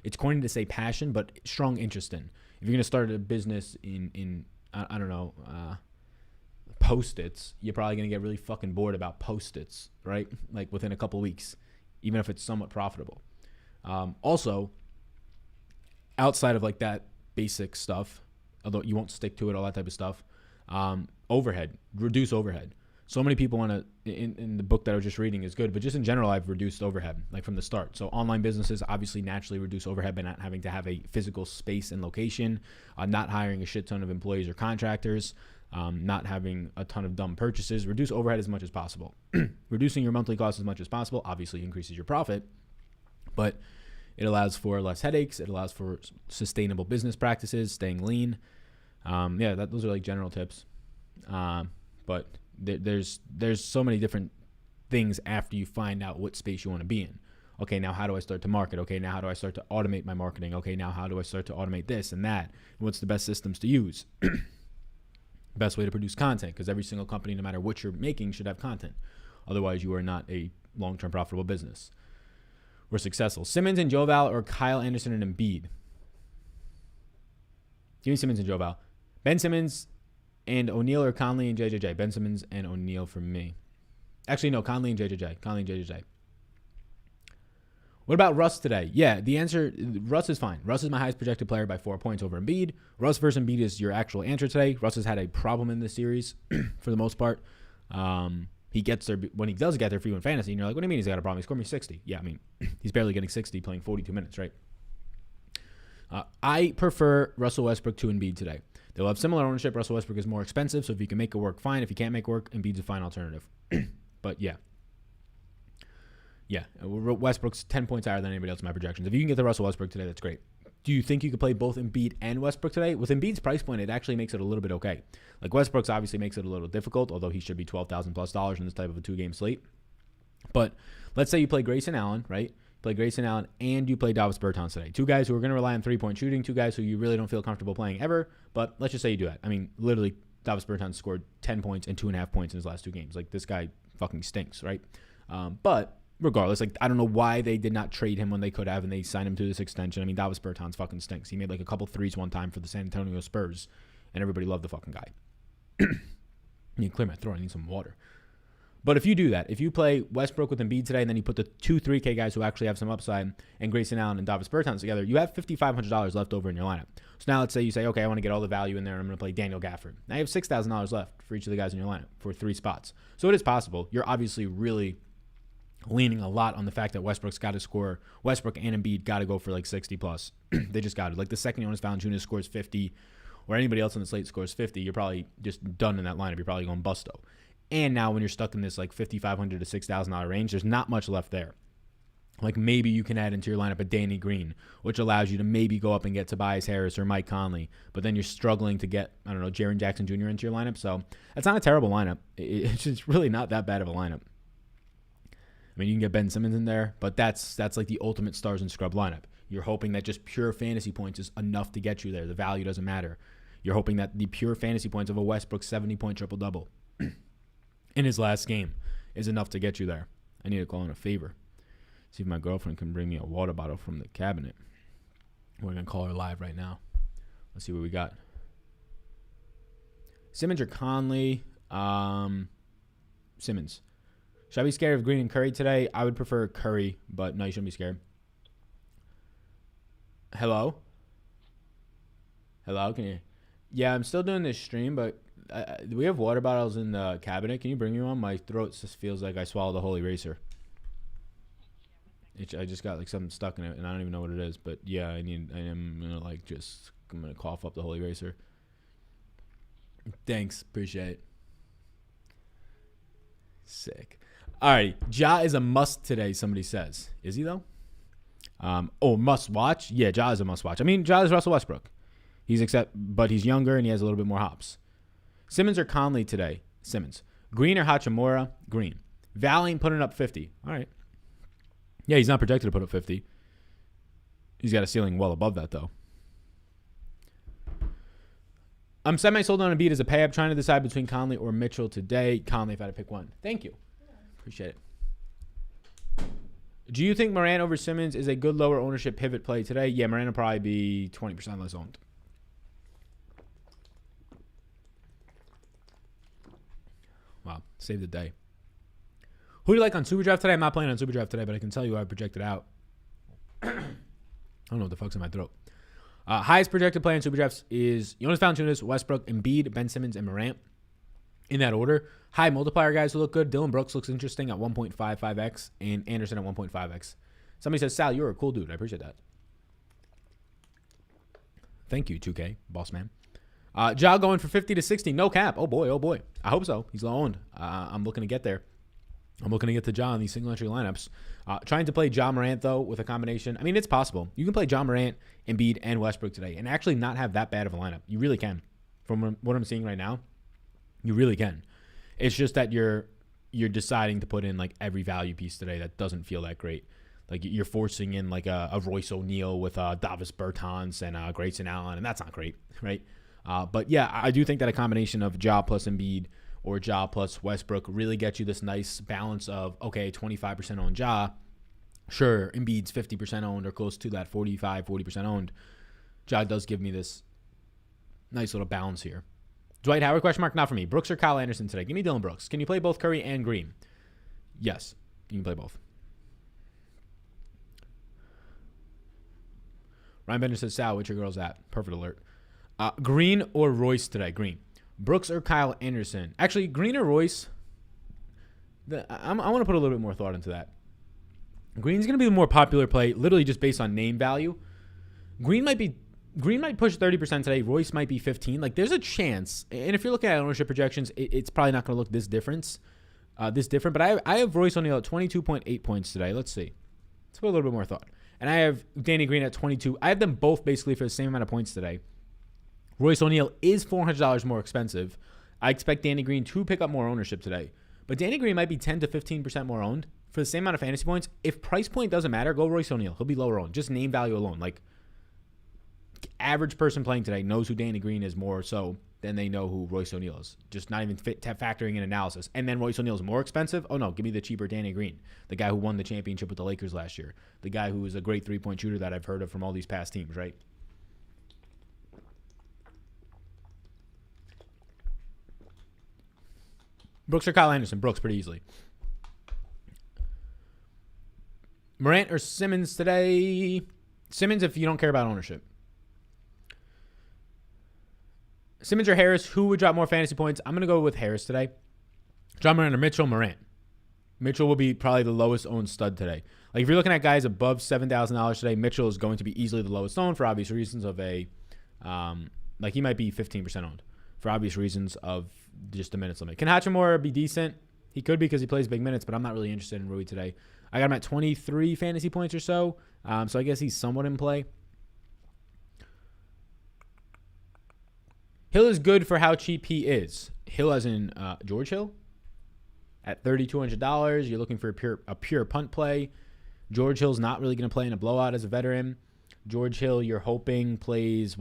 it's corny to say passion, but strong interest in. If you're going to start a business in I don't know, Post-its, you're probably going to get really fucking bored about Post-its, right? Like within a couple weeks, even if it's somewhat profitable. Also, outside of like that basic stuff, although you won't stick to it, all that type of stuff, overhead, reduce overhead. So many people want to, in the book that I was just reading is good, but just in general, I've reduced overhead, like from the start. So online businesses obviously naturally reduce overhead by not having to have a physical space and location, not hiring a shit ton of employees or contractors, not having a ton of dumb purchases. Reduce overhead as much as possible. Reducing your monthly costs as much as possible obviously increases your profit, but it allows for less headaches. It allows for sustainable business practices, staying lean. Those are like general tips. But there's so many different things after you find out what space you want to be in. Okay, now how do I start to market? Okay, now how do I start to automate my marketing? Okay, now how do I start to automate this and that? What's the best systems to use? Best way to produce content, because every single company, no matter what you're making, should have content. Otherwise, you are not a long-term profitable business. We're successful. Simmons and Joval or Kyle Anderson and Embiid? Give me Simmons and Joval. Ben Simmons and O'Neal or Conley and JJJ? Ben Simmons and O'Neal for me. Actually, no, Conley and JJJ. Conley and JJJ. What about Russ today? Yeah, the answer, Russ is fine. Russ is my highest projected player by 4 points over Embiid. Russ versus Embiid is your actual answer today. Russ has had a problem in this series for the most part. He gets there when he does get there for you in fantasy, and you're like, what do you mean he's got a problem? He scored me 60. Yeah, I mean, he's barely getting 60 playing 42 minutes, right? I prefer Russell Westbrook to Embiid today. They'll have similar ownership. Russell Westbrook is more expensive, so if you can make it work, fine. If you can't make it work, Embiid's a fine alternative. But yeah. Yeah, Westbrook's 10 points higher than anybody else in my projections. If you can get the Russell Westbrook today, that's great. Do you think you could play both Embiid and Westbrook today? With Embiid's price point, it actually makes it a little bit okay. Like Westbrook's obviously makes it a little difficult, although he should be $12,000+ in this type of a 2-game slate. But let's say you play Grayson Allen, right? Play Grayson Allen and you play Davis Bertans today. 2 guys who are going to rely on 3-point shooting, 2 guys who you really don't feel comfortable playing ever. But let's just say you do that. I mean, literally, Davis Bertans scored 10 points and 2.5 points in his last 2 games. Like, this guy fucking stinks, right? But regardless, like, I don't know why they did not trade him when they could have and they signed him to this extension. I mean, Davis Bertans fucking stinks. He made like a couple threes one time for the San Antonio Spurs and everybody loved the fucking guy. I need to clear my throat. I need some water. But if you do that, if you play Westbrook with Embiid today and then you put the 2 3K guys who actually have some upside and Grayson Allen and Davis Bertans together, you have $5,500 left over in your lineup. So now let's say you say, okay, I want to get all the value in there and I'm going to play Daniel Gaffer. Now you have $6,000 left for each of the guys in your lineup for 3 spots. So it is possible. You're obviously really leaning a lot on the fact that Westbrook's got to score. Westbrook and Embiid got to go for like 60 plus. They just got to. Like the second Jonas Valanciunas scores 50 or anybody else on the slate scores 50, you're probably just done in that lineup. You're probably going busto. And now when you're stuck in this like $5,500 to $6,000 range, there's not much left there. Like maybe you can add into your lineup a Danny Green, which allows you to maybe go up and get Tobias Harris or Mike Conley, but then you're struggling to get, I don't know, Jaren Jackson Jr. into your lineup. So that's not a terrible lineup. It's just really not that bad of a lineup. I mean, you can get Ben Simmons in there, but that's like the ultimate stars and scrub lineup. You're hoping that just pure fantasy points is enough to get you there. The value doesn't matter. You're hoping that the pure fantasy points of a Westbrook 70-point triple-double in his last game is enough to get you there. I need to call in a favor. See if my girlfriend can bring me a water bottle from the cabinet. We're going to call her live right now. Let's see what we got. Simmons or Conley? Simmons. Should I be scared of Green and Curry today? I would prefer Curry, but no, you shouldn't be scared. Hello? Hello? Can you? Yeah, I'm still doing this stream, but we have water bottles in the cabinet. Can you bring me one? My throat just feels like I swallowed a whole eraser. I just got like something stuck in it, and I don't even know what it is. But yeah, I'm gonna cough up the whole eraser. Thanks, appreciate it. Sick. All right, Ja is a must today. Somebody says, is he though? Must watch. Yeah, Ja is a must watch. I mean, Ja is Russell Westbrook. But he's younger and he has a little bit more hops. Simmons or Conley today? Simmons. Green or Hachimura? Green. Valley putting up 50. All right. Yeah, he's not projected to put up 50. He's got a ceiling well above that, though. I'm semi-sold on Embiid as a pay-up, trying to decide between Conley or Mitchell today. Conley, if I had to pick one. Thank you. Appreciate it. Do you think Morant over Simmons is a good lower ownership pivot play today? Yeah, Morant will probably be 20% less owned. Wow, save the day. Who do you like on SuperDraft today? I'm not playing on SuperDraft today, but I can tell you I projected out. I don't know what the fuck's in my throat. Highest projected play on SuperDrafts is Jonas Valanciunas, Westbrook, Embiid, Ben Simmons, and Morant. In that order. High multiplier guys who look good. Dylan Brooks looks interesting at 1.55x, and Anderson at 1.5x. Somebody says, Sal, you're a cool dude. I appreciate that. Thank you, 2K, boss man. Ja going for 50 to 60. No cap. Oh, boy. Oh, boy. I hope so. He's low owned. I'm looking to get there. I'm looking to get to Ja in these single entry lineups. Trying to play Ja Morant, though, with a combination. I mean, it's possible. You can play Ja Morant, Embiid, and Westbrook today and actually not have that bad of a lineup. You really can. From what I'm seeing right now, you really can. It's just that you're deciding to put in, like, every value piece today that doesn't feel that great. Like, you're forcing in, like, a Royce O'Neal with Davis Bertans and Grayson Allen, and that's not great, right? But, yeah, I do think that a combination of Ja plus Embiid or Ja plus Westbrook really gets you this nice balance of, okay, 25% on Ja. Sure, Embiid's 50% owned or close to that 40% owned. Ja does give me this nice little balance here. Dwight Howard, question mark, not for me. Brooks or Kyle Anderson today? Give me Dylan Brooks. Can you play both Curry and Green? Yes, you can play both. Ryan Bender says, Sal, which your girl's at? Perfect alert. Green or Royce today? Green. Brooks or Kyle Anderson? Actually, Green or Royce? I want to put a little bit more thought into that. Green's going to be the more popular play, literally just based on name value. Green might push 30% today. Royce might be 15. Like, there's a chance. And if you're looking at ownership projections, it's probably not going to look this different. But I have Royce O'Neal at 22.8 points today. Let's see. Let's put a little bit more thought. And I have Danny Green at 22. I have them both basically for the same amount of points today. Royce O'Neal is $400 more expensive. I expect Danny Green to pick up more ownership today. But Danny Green might be 10 to 15% more owned for the same amount of fantasy points. If price point doesn't matter, go Royce O'Neal. He'll be lower owned. Just name value alone. Like, average person playing today knows who Danny Green is more so than they know who Royce O'Neal is. Just not even factoring in analysis. And then Royce O'Neal is more expensive? Oh, no. Give me the cheaper Danny Green. The guy who won the championship with the Lakers last year. The guy who was a great three-point shooter that I've heard of from all these past teams, right? Brooks or Kyle Anderson? Brooks pretty easily. Morant or Simmons today? Simmons if you don't care about ownership. Simmons or Harris, who would drop more fantasy points? I'm going to go with Harris today. John Morant or Mitchell? Morant. Mitchell will be probably the lowest owned stud today. Like, if you're looking at guys above $7,000 today, Mitchell is going to be easily the lowest owned for obvious reasons of he might be 15% owned for obvious reasons of just the minutes limit. Can Hachimura be decent? He could because he plays big minutes, but I'm not really interested in Rui today. I got him at 23 fantasy points or so, so I guess he's somewhat in play. Hill is good for how cheap he is. Hill as in George Hill at $3,200. You're looking for a pure punt play. George Hill's not really going to play in a blowout as a veteran. George Hill, you're hoping plays,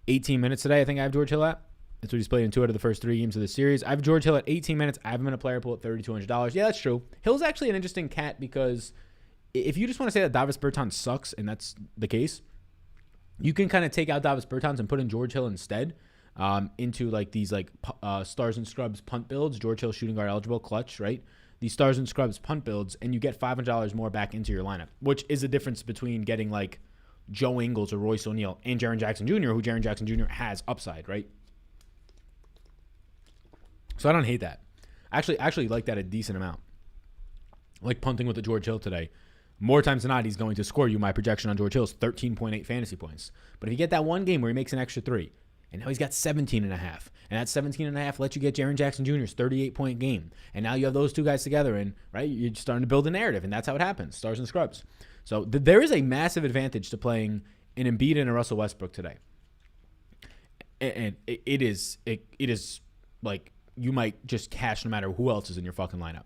18 minutes today, I think I have George Hill at. That's what he's played in 2 out of the first 3 games of the series. I have George Hill at 18 minutes. I have him in a player pool at $3,200. Yeah, that's true. Hill's actually an interesting cat because if you just want to say that Davis Bertans sucks, and that's the case, you can kind of take out Davis Bertans and put in George Hill instead into like these like stars and scrubs punt builds. George Hill shooting guard eligible, clutch, right? These stars and scrubs punt builds, and you get $500 more back into your lineup, which is a difference between getting like Joe Ingles or Royce O'Neal and Jaren Jackson Jr., who Jaren Jackson Jr. has upside, right? So I don't hate that. I actually like that a decent amount. Like punting with the George Hill today. More times than not, he's going to score you. My projection on George Hill is 13.8 fantasy points. But if you get that one game where he makes an extra 3, and now he's got 17.5, and that 17.5 lets you get Jaren Jackson Jr.'s 38-point game. And now you have those two guys together, and right, you're starting to build a narrative, and that's how it happens, stars and scrubs. So there is a massive advantage to playing an Embiid and a Russell Westbrook today. And it is like you might just cash no matter who else is in your fucking lineup.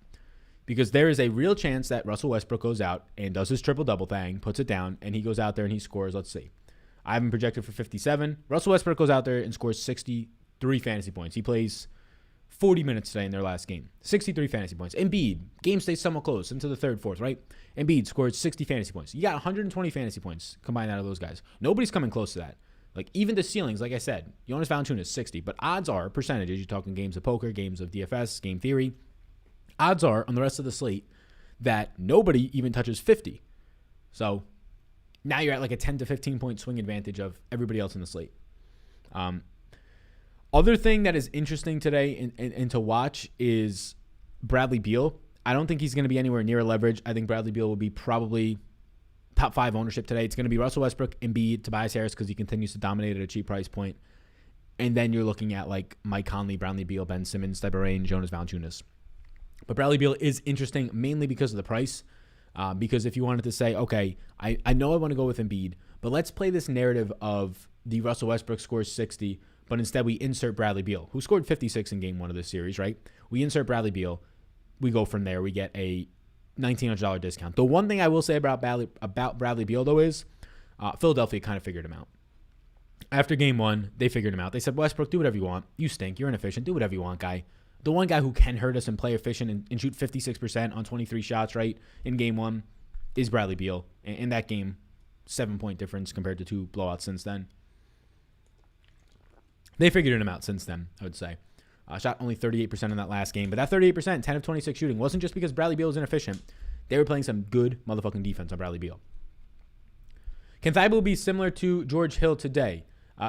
Because there is a real chance that Russell Westbrook goes out and does his triple-double thing, puts it down, and he goes out there and he scores, let's see. I have him projected for 57. Russell Westbrook goes out there and scores 63 fantasy points. He plays 40 minutes today in their last game. 63 fantasy points. Embiid, game stays somewhat close into the third, fourth, right? Embiid scored 60 fantasy points. You got 120 fantasy points combined out of those guys. Nobody's coming close to that. Like, even the ceilings, like I said, Jonas Valanciunas is 60, but odds are, percentages, you're talking games of poker, games of DFS, game theory, odds are on the rest of the slate that nobody even touches 50. So now you're at like a 10 to 15 point swing advantage of everybody else in the slate. Other thing that is interesting today and to watch is Bradley Beal. I don't think he's going to be anywhere near leverage. I think Bradley Beal will be probably top 5 ownership today. It's going to be Russell Westbrook, Embiid, Tobias Harris because he continues to dominate at a cheap price point. And then you're looking at like Mike Conley, Bradley Beal, Ben Simmons, type of range, Jonas Valanciunas. But Bradley Beal is interesting mainly because of the price. Because if you wanted to say, okay, I know I want to go with Embiid, but let's play this narrative of the Russell Westbrook scores 60, but instead we insert Bradley Beal, who scored 56 in game 1 of this series, right? We insert Bradley Beal. We go from there. We get a $1,900 discount. The one thing I will say about Bradley Beal, though, is Philadelphia kind of figured him out. After game 1, they figured him out. They said, Westbrook, do whatever you want. You stink. You're inefficient. Do whatever you want, guy. The one guy who can hurt us and play efficient and shoot 56% on 23 shots, right, in game 1 is Bradley Beal. In that game, 7-point difference compared to 2 blowouts since then. They figured him out since then, I would say. Shot only 38% in that last game. But that 38%, 10 of 26 shooting, wasn't just because Bradley Beal was inefficient. They were playing some good motherfucking defense on Bradley Beal. Can Thibault be similar to George Hill today?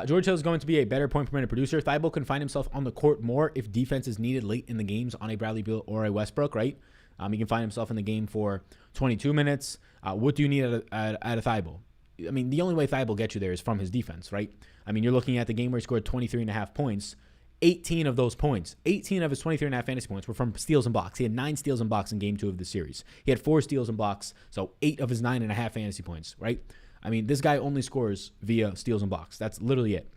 George Hill is going to be a better point-per-minute producer. Thibault can find himself on the court more if defense is needed late in the games on a Bradley Beal or a Westbrook, right? He can find himself in the game for 22 minutes. What do you need at a Thibault? I mean, the only way Thibault gets you there is from his defense, right? I mean, you're looking at the game where he scored 23.5 points. 18 of those points, 18 of his 23.5 fantasy points were from steals and blocks. He had 9 steals and blocks in game 2 of the series. He had 4 steals and blocks, so 8 of his 9.5 fantasy points, right? I mean, this guy only scores via steals and blocks. That's literally it.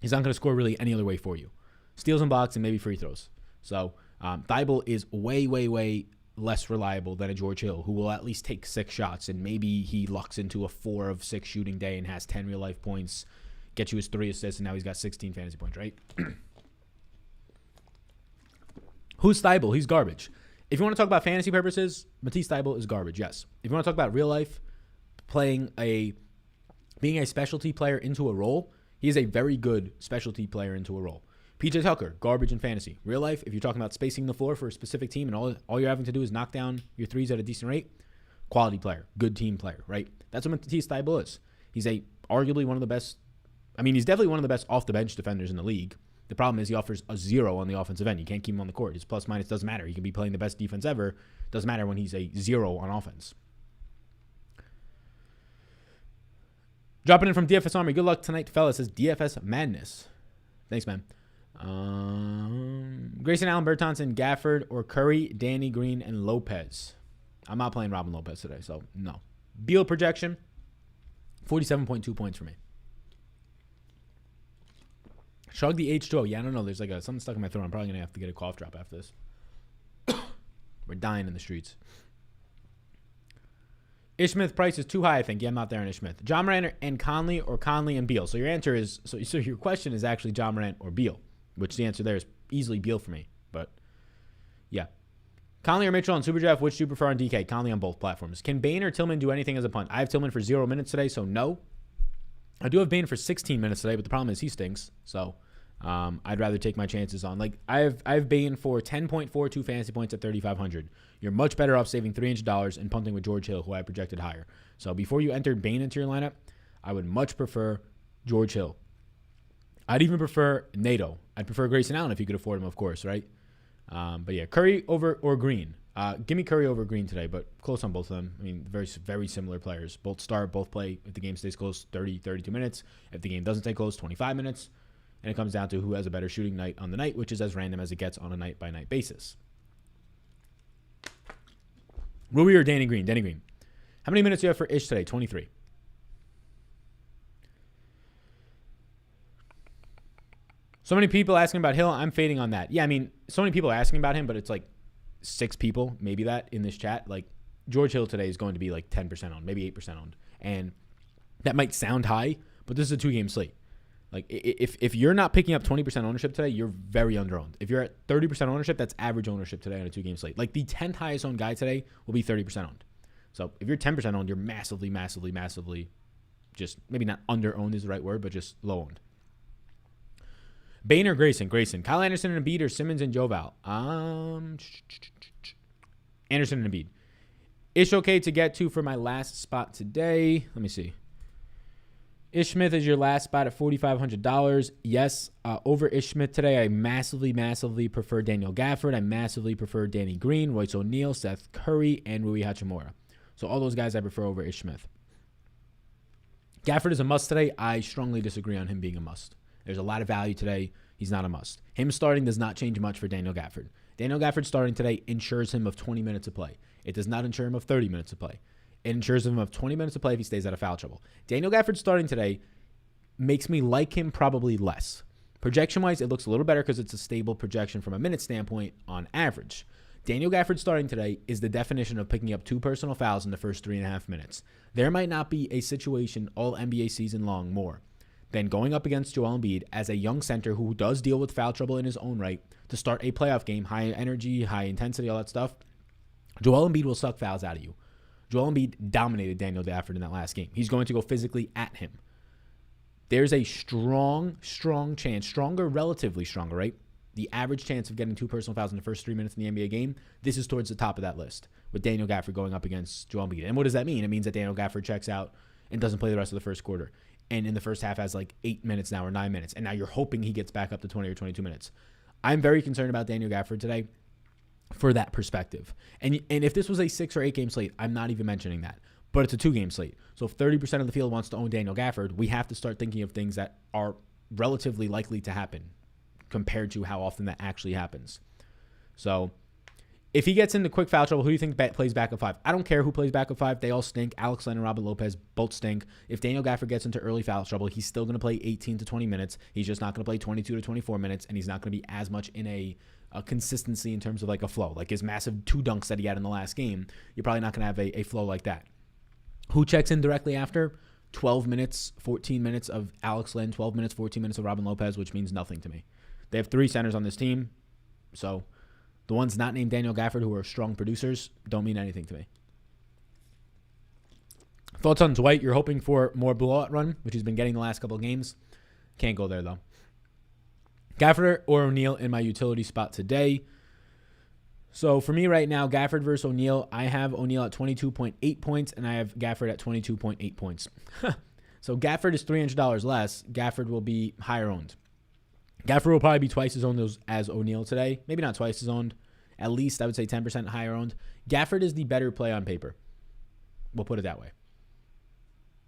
He's not going to score really any other way for you. Steals and blocks and maybe free throws. So Thibault is way, way, way less reliable than a George Hill, who will at least take 6 shots, and maybe he lucks into a 4 of 6 shooting day and has 10 real-life points, gets you his 3 assists, and now he's got 16 fantasy points, right? Who's Thibault? He's garbage. If you want to talk about fantasy purposes, Matisse Thibault is garbage, yes. If you want to talk about real life, being a specialty player into a role, he is a very good specialty player into a role. PJ Tucker, garbage in fantasy. Real life, if you're talking about spacing the floor for a specific team and all you're having to do is knock down your threes at a decent rate, quality player, good team player, right? That's what Matisse Thibault is. He's arguably one of the best, he's definitely one of the best off-the-bench defenders in the league. The problem is he offers a 0 on the offensive end. You can't keep him on the court. His plus-minus doesn't matter. He can be playing the best defense ever. Doesn't matter when he's a 0 on offense. Dropping in from DFS Army. Good luck tonight, fellas. Says DFS Madness. Thanks, man. Grayson Allen, Bertans, Gafford, or Curry, Danny Green, and Lopez. I'm not playing Robin Lopez today, so no. Beal projection, 47.2 points for me. Shrug the H2O. Yeah, I don't know. There's something stuck in my throat. I'm probably going to have to get a cough drop after this. We're dying in the streets. Ishmith price is too high, I think. Yeah, I'm not there on Ishmith. John Morant and Conley, or Conley and Beal. So your answer is, so your question is actually John Morant or Beal. which the answer there is easily Beal for me. But, yeah. Conley or Mitchell on SuperDraft, which do you prefer on DK? Conley on both platforms. Can Bane or Tillman do anything as a punt? I have Tillman for 0 minutes today, so no. I do have Bane for 16 minutes today, but the problem is he stinks. So I'd rather take my chances on. Like I have Bane for 10.42 fantasy points at 3,500. You're much better off saving $300 and punting with George Hill, who I projected higher. So before you entered Bane into your lineup, I would much prefer George Hill. I'd even prefer Nato. I'd prefer Grayson Allen if you could afford him, of course, right? But yeah, Curry or Green. Give me Curry over Green today, but close on both of them. I mean, very, very similar players. Both start, both play. If the game stays close, 30, 32 minutes. If the game doesn't stay close, 25 minutes. And it comes down to who has a better shooting night on the night, which is as random as it gets on a night-by-night basis. Rui or Danny Green? Danny Green. How many minutes do you have for Ish today? 23. So many people asking about Hill. I'm fading on that. Yeah, I mean, so many people are asking about him, but it's like 6 people, maybe that, in this chat. Like, George Hill today is going to be like 10% owned, maybe 8% owned. And that might sound high, but this is a 2-game slate. Like, if you're not picking up 20% ownership today, you're very under-owned. If you're at 30% ownership, that's average ownership today on a 2-game slate. Like, the 10th highest owned guy today will be 30% owned. So if you're 10% owned, you're massively, massively, massively just, maybe not under-owned is the right word, but just low-owned. Bane or Grayson? Grayson. Kyle Anderson and Embiid or Simmons and Joval? Anderson and Embiid. Ish okay to get to for my last spot today. Let me see. Ish Smith is your last spot at $4,500. Yes. Over Ish Smith today, I massively, massively prefer Daniel Gafford. I massively prefer Danny Green, Royce O'Neal, Seth Curry, and Rui Hachimura. So all those guys I prefer over Ish Smith. Gafford is a must today. I strongly disagree on him being a must. There's a lot of value today. He's not a must. Him starting does not change much for Daniel Gafford. Daniel Gafford starting today ensures him of 20 minutes of play. It does not ensure him of 30 minutes of play. It ensures him of 20 minutes of play if he stays out of foul trouble. Daniel Gafford starting today makes me like him probably less. Projection-wise, it looks a little better because it's a stable projection from a minute standpoint on average. Daniel Gafford starting today is the definition of picking up 2 personal fouls in the first 3.5 minutes. There might not be a situation all NBA season long more than going up against Joel Embiid as a young center who does deal with foul trouble in his own right to start a playoff game, high energy, high intensity, all that stuff. Joel Embiid will suck fouls out of you. Joel Embiid dominated Daniel Gafford in that last game. He's going to go physically at him. There's a strong chance, relatively stronger, right? The average chance of getting 2 personal fouls in the first 3 minutes in the NBA game, this is towards the top of that list with Daniel Gafford going up against Joel Embiid. And what does that mean? It means that Daniel Gafford checks out and doesn't play the rest of the first quarter. And in the first half has like 8 minutes now or 9 minutes. And now you're hoping he gets back up to 20 or 22 minutes. I'm very concerned about Daniel Gafford today for that perspective. And if this was a 6 or 8 game slate, I'm not even mentioning that. But it's a 2-game slate. So if 30% of the field wants to own Daniel Gafford, we have to start thinking of things that are relatively likely to happen compared to how often that actually happens. So if he gets into quick foul trouble, who do you think plays backup 5? I don't care who plays backup 5. They all stink. Alex Len and Robin Lopez both stink. If Daniel Gafford gets into early foul trouble, he's still going to play 18 to 20 minutes. He's just not going to play 22 to 24 minutes, and he's not going to be as much in a consistency in terms of like a flow. Like his massive 2 dunks that he had in the last game, you're probably not going to have a flow like that. Who checks in directly after? 12 minutes, 14 minutes of Alex Len, 12 minutes, 14 minutes of Robin Lopez, which means nothing to me. They have 3 centers on this team, so the ones not named Daniel Gafford who are strong producers don't mean anything to me. Thoughts on Dwight? You're hoping for more blowout run, which he's been getting the last couple of games. Can't go there, though. Gafford or O'Neal in my utility spot today. So for me right now, Gafford versus O'Neal, I have O'Neal at 22.8 points, and I have Gafford at 22.8 points. So Gafford is $300 less. Gafford will be higher owned. Gafford will probably be twice as owned as O'Neal today. Maybe not twice as owned. At least, I would say 10% higher owned. Gafford is the better play on paper. We'll put it that way.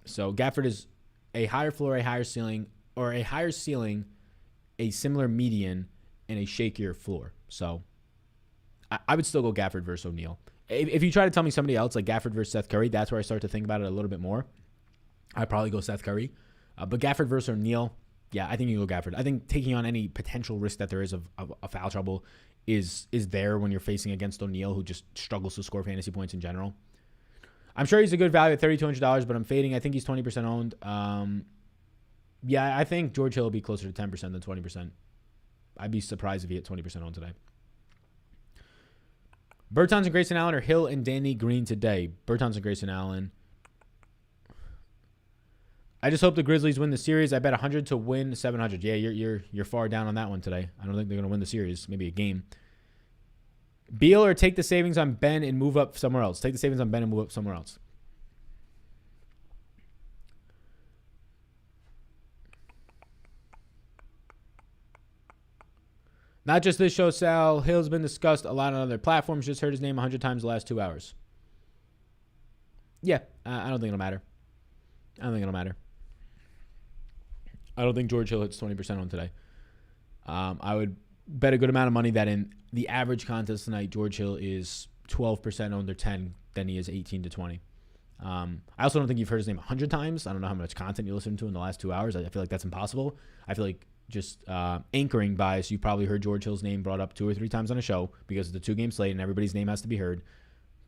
So Gafford is a higher floor, a higher ceiling, or a higher ceiling, a similar median, and a shakier floor. So I would still go Gafford versus O'Neal. If you try to tell me somebody else, like Gafford versus Seth Curry, that's where I start to think about it a little bit more. I'd probably go Seth Curry. But Gafford versus O'Neal, yeah, I think you go Gafford. I think taking on any potential risk that there is of foul trouble is there when you're facing against O'Neal, who just struggles to score fantasy points in general. I'm sure he's a good value at $3,200, but I'm fading. I think he's 20% owned. Yeah, I think George Hill will be closer to 10% than 20%. I'd be surprised if he hit 20% owned today. Bertans and Grayson Allen or Hill and Danny Green today? Bertans and Grayson Allen. I just hope the Grizzlies win the series. I bet 100 to win 700. Yeah, you're far down on that one today. I don't think they're going to win the series. Maybe a game. Beal or take the savings on Ben and move up somewhere else. Take the savings on Ben and move up somewhere else. Not just this show, Sal. Hill's been discussed a lot on other platforms. Just heard his name 100 times the last 2 hours. Yeah, I don't think it'll matter. I don't think George Hill hits 20% on today. I would bet a good amount of money that in the average contest tonight, George Hill is 12% under 10 than he is 18 to 20. I also don't think you've heard his name 100 times. I don't know how much content you listened to in the last 2 hours. I feel like that's impossible. I feel like just anchoring bias, you probably heard George Hill's name brought up 2 or 3 times on a show because it's a 2-game slate and everybody's name has to be heard.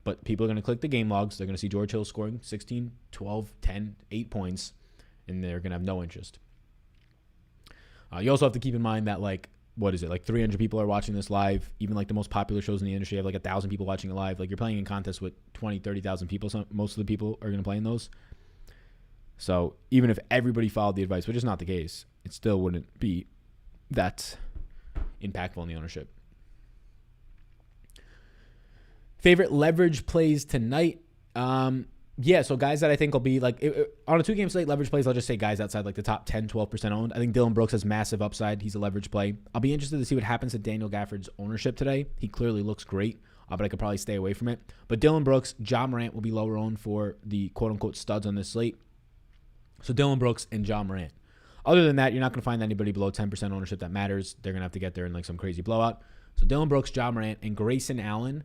But people are going to click the game logs. They're going to see George Hill scoring 16, 12, 10, 8 points, and they're going to have no interest. You also have to keep in mind that, like 300 people are watching this live. Even like the most popular shows in the industry have like 1,000 people watching it live. Like you're playing in contests with 20, 30,000 people. So most of the people are going to play in those. So even if everybody followed the advice, which is not the case, it still wouldn't be that impactful in the ownership. Favorite leverage plays tonight? Yeah, so guys that I think will be like on a 2-game slate, leverage plays, I'll just say guys outside like the top 10, 12% owned. I think Dylan Brooks has massive upside. He's a leverage play. I'll be interested to see what happens to Daniel Gafford's ownership today. He clearly looks great, but I could probably stay away from it. But Dylan Brooks, Ja Morant will be lower owned for the quote-unquote studs on this slate. So Dylan Brooks and Ja Morant. Other than that, you're not going to find anybody below 10% ownership that matters. They're going to have to get there in like some crazy blowout. So Dylan Brooks, Ja Morant, and Grayson Allen.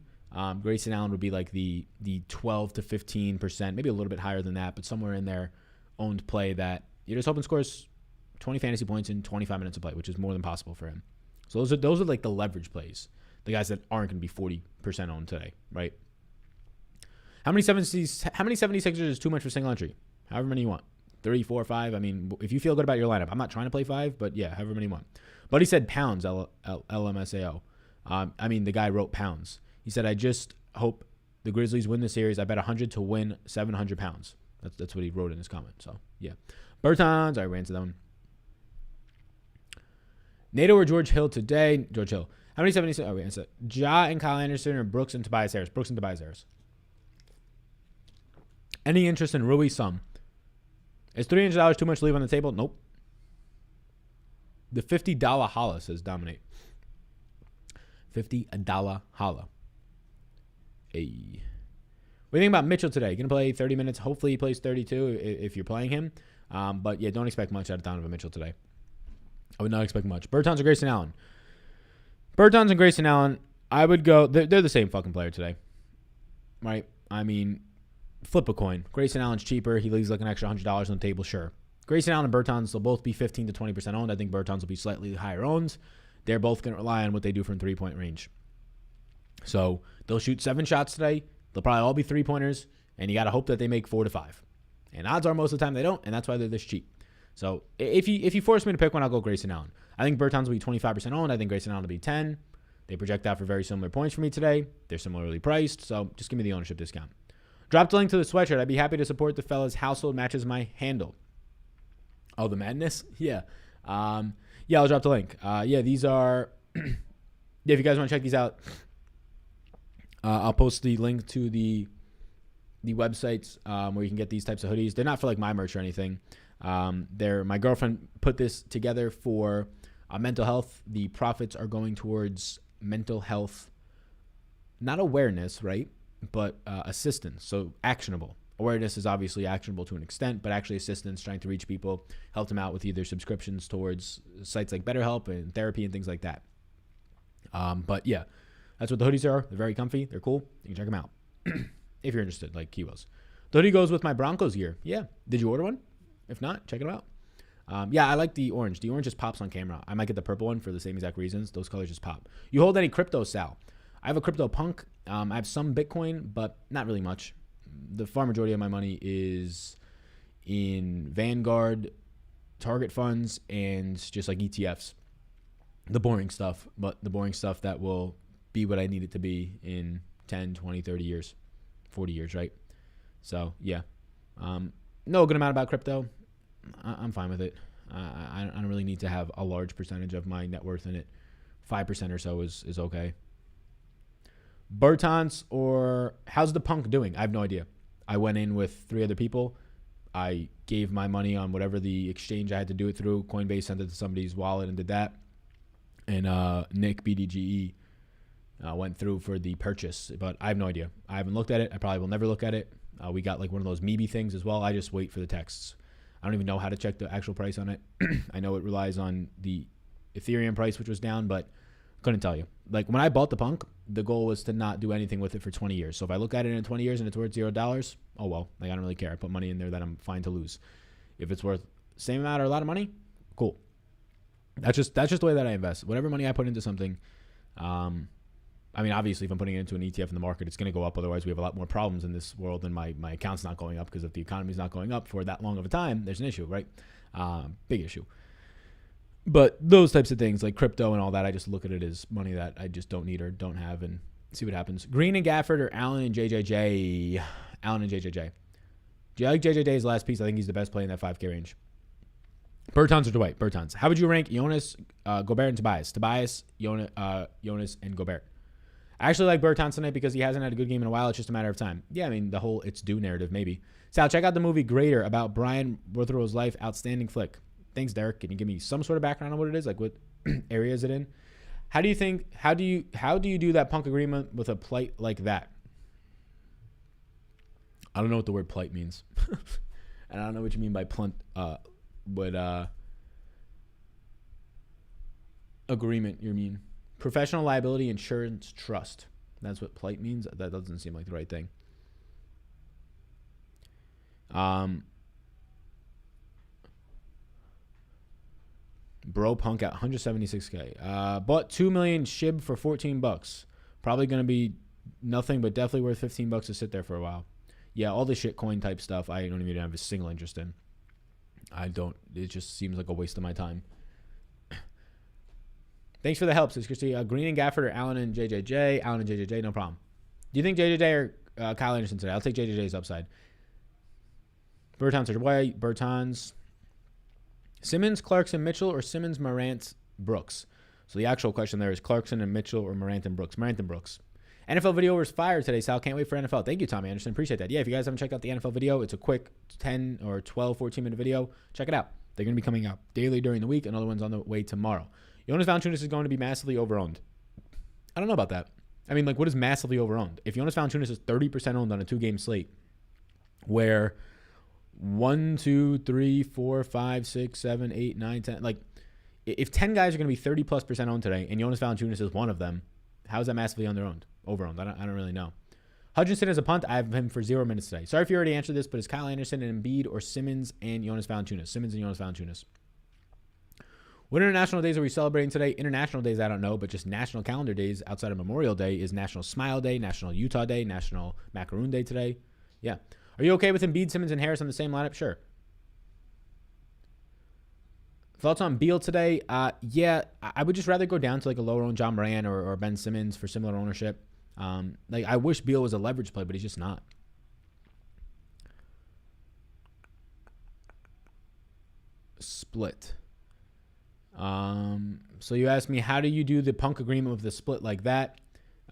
Grayson Allen would be like the 12 to 15%, maybe a little bit higher than that, but somewhere in there owned play that you're just hoping scores 20 fantasy points in 25 minutes of play, which is more than possible for him. So those are like the leverage plays, the guys that aren't going to be 40% owned today, right? How many 76ers is too much for single entry? However many you want. 3, 4, 5. I mean, if you feel good about your lineup, I'm not trying to play 5, but yeah, however many you want. But he said pounds, LMSAO. I mean, the guy wrote pounds. He said, I just hope the Grizzlies win the series. I bet 100 to win 700 pounds. That's what he wrote in his comment. So, yeah. Bertans. I ran to that one. Nato or George Hill today? George Hill. How many 76? Oh, wait. It's Ja and Kyle Anderson or Brooks and Tobias Harris? Brooks and Tobias Harris. Any interest in Rui? Some. Is $300 too much to leave on the table? Nope. The $50 holla says dominate. $50 holla. Hey. What do you think about Mitchell today? Going to play 30 minutes. Hopefully he plays 32 if you're playing him. But yeah, don't expect much out of Donovan Mitchell today. I would not expect much. Bertans or Grayson Allen? Bertans and Grayson Allen, I would go. They're the same fucking player today. Right? I mean, flip a coin. Grayson Allen's cheaper. He leaves like an extra $100 on the table. Sure. Grayson Allen and Bertans will both be 15 to 20% owned. I think Bertans will be slightly higher owned. They're both going to rely on what they do from three-point range. So they'll shoot 7 shots today. They'll probably all be 3-pointers, and you got to hope that they make 4 to 5. And odds are most of the time they don't, and that's why they're this cheap. So if you force me to pick one, I'll go Grayson Allen. I think Bertans will be 25% owned. I think Grayson Allen will be 10. They project out for very similar points for me today. They're similarly priced, so just give me the ownership discount. Drop the link to the sweatshirt. I'd be happy to support the fellas. Household matches my handle. Oh, the madness? Yeah. Yeah, I'll drop the link. Yeah, these are... yeah, if you guys want to check these out, I'll post the link to the websites where you can get these types of hoodies. They're not for like my merch or anything. My girlfriend put this together for mental health. The profits are going towards mental health, not awareness, right? But assistance, so actionable. Awareness is obviously actionable to an extent, but actually assistance, trying to reach people, help them out with either subscriptions towards sites like BetterHelp and therapy and things like that. But yeah, that's what the hoodies are. They're very comfy. They're cool. You can check them out if you're interested, like he was. The hoodie goes with my Broncos gear. Yeah. Did you order one? If not, check it out. Yeah, I like the orange. The orange just pops on camera. I might get the purple one for the same exact reasons. Those colors just pop. You hold any crypto, Sal? I have a crypto punk. I have some Bitcoin, but not really much. The far majority of my money is in Vanguard, target funds, and just like ETFs. the boring stuff, but the boring stuff that will be what I need it to be in 10, 20, 30 years, 40 years, right? So, yeah. Know a good amount about crypto. I'm fine with it. I don't really need to have a large percentage of my net worth in it. 5% or so is okay. Bertans, or how's the punk doing? I have no idea. I went in with 3 other people. I gave my money on whatever the exchange I had to do it through. Coinbase sent it to somebody's wallet and did that. And Nick, BDGE, went through for the purchase. But I have no idea. I haven't looked at it. I probably will never look at it. We got like one of those Meebee things as well. I just wait for the texts. I don't even know how to check the actual price on it. I know it relies on the Ethereum price, which was down, but couldn't tell you. Like when I bought the punk, the goal was to not do anything with it for 20 years. So if I look at it in 20 years and it's worth $0, oh well. Like I don't really care. I put money in there that I'm fine to lose. If it's worth the same amount or a lot of money, cool. That's just the way that I invest. Whatever money I put into something, I mean, obviously, if I'm putting it into an ETF in the market, it's going to go up. Otherwise, we have a lot more problems in this world, and my account's not going up, because if the economy's not going up for that long of a time, there's an issue, right? Big issue. But those types of things like crypto and all that, I just look at it as money that I just don't need or don't have and see what happens. Green and Gaffer, or Allen and JJJ? Allen and JJJ. Do you like JJJ's last piece? I think he's the best play in that 5K range. Bertans or Dwight? Bertans. How would you rank Jonas, Gobert, and Tobias? Tobias, Jonas, and Gobert. I actually like Bertans tonight because he hasn't had a good game in a while. It's just a matter of time. Yeah, I mean, the whole it's due narrative, maybe. Sal, check out the movie Greater about Brian Wortherell's life. Outstanding flick. Thanks, Derek. Can you give me some sort of background on what it is? Like what area is it in? How do you do that punk agreement with a plight like that? I don't know what the word plight means. And I don't know what you mean by agreement you mean. Professional liability insurance trust. That's what plight means. That doesn't seem like the right thing. Bro punk at 176K. Bought 2 million SHIB for $14. Probably going to be nothing, but definitely worth $15 to sit there for a while. Yeah, all the shitcoin type stuff I don't even have a single interest in. It just seems like a waste of my time. Thanks for the help, says Christy. Green and Gafford or Allen and JJJ? Allen and JJJ, no problem. Do you think JJJ or Kyle Anderson today? I'll take JJJ's upside. Bertans or Dwight? Bertans. Simmons, Clarkson, Mitchell, or Simmons, Morant, Brooks? So the actual question there is Clarkson and Mitchell or Morant and Brooks? Morant and Brooks. NFL video was fire today, Sal. Can't wait for NFL. Thank you, Tommy Anderson. Appreciate that. Yeah, if you guys haven't checked out the NFL video, it's a quick 10 or 12, 14-minute video. Check it out. They're going to be coming out daily during the week. Another one's on the way tomorrow. Jonas Valanciunas is going to be massively overowned. I don't know about that. I mean, like, what is massively overowned? If Jonas Valanciunas is 30% owned on a 2-game slate, where 1, 2, 3, 4, 5, 6, 7, 8, 9, 10, like, if 10 guys are going to be 30+% owned today, and Jonas Valanciunas is one of them, how is that massively overowned? I don't really know. Hutchinson is a punt. I have him for 0 minutes today. Sorry if you already answered this, but it's Kyle Anderson and Embiid or Simmons and Jonas Valanciunas? Simmons and Jonas Valanciunas. What international days are we celebrating today? International days, I don't know, but just national calendar days outside of Memorial Day is National Smile Day, National Utah Day, National Macaroon Day today. Yeah. Are you okay with Embiid, Simmons, and Harris on the same lineup? Sure. Thoughts on Beal today? Yeah, I would just rather go down to like a lower owned John Moran or Ben Simmons for similar ownership. Like I wish Beal was a leverage play, but he's just not. Split. So you asked me, how do you do the punk agreement with the split like that?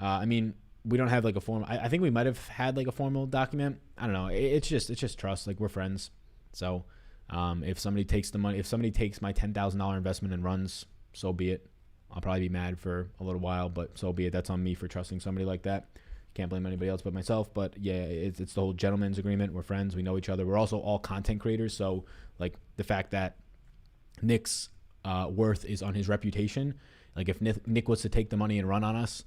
I mean, we don't have like a formal. I think we might have had like a formal document. I don't know. It's just trust. Like we're friends. So if somebody takes the money, if somebody takes my $10,000 investment and runs, so be it. I'll probably be mad for a little while, but so be it. That's on me for trusting somebody like that. Can't blame anybody else but myself. But yeah, it's the whole gentleman's agreement. We're friends. We know each other. We're also all content creators. So like the fact that Nick's worth is on his reputation. Like if Nick was to take the money and run on us,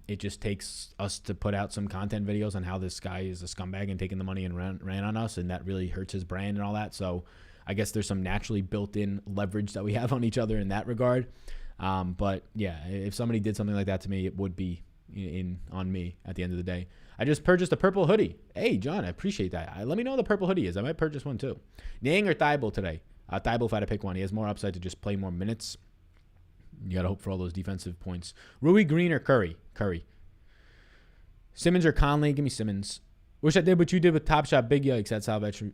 it just takes us to put out some content videos on how this guy is a scumbag and taking the money and ran on us, and that really hurts his brand and all that. So I guess there's some naturally built-in leverage that we have on each other in that regard. But yeah, if somebody did something like that to me, it would be on me at the end of the day. I just purchased a purple hoodie. Hey, John, I appreciate that. Let me know what the purple hoodie is. I might purchase one too. Niang or Thibault today? Thibault, if I had to pick one. He has more upside to just play more minutes. You got to hope for all those defensive points. Rui Green or Curry? Curry. Simmons or Conley? Give me Simmons. Wish I did what you did with Top Shot. Big yikes at Salvation.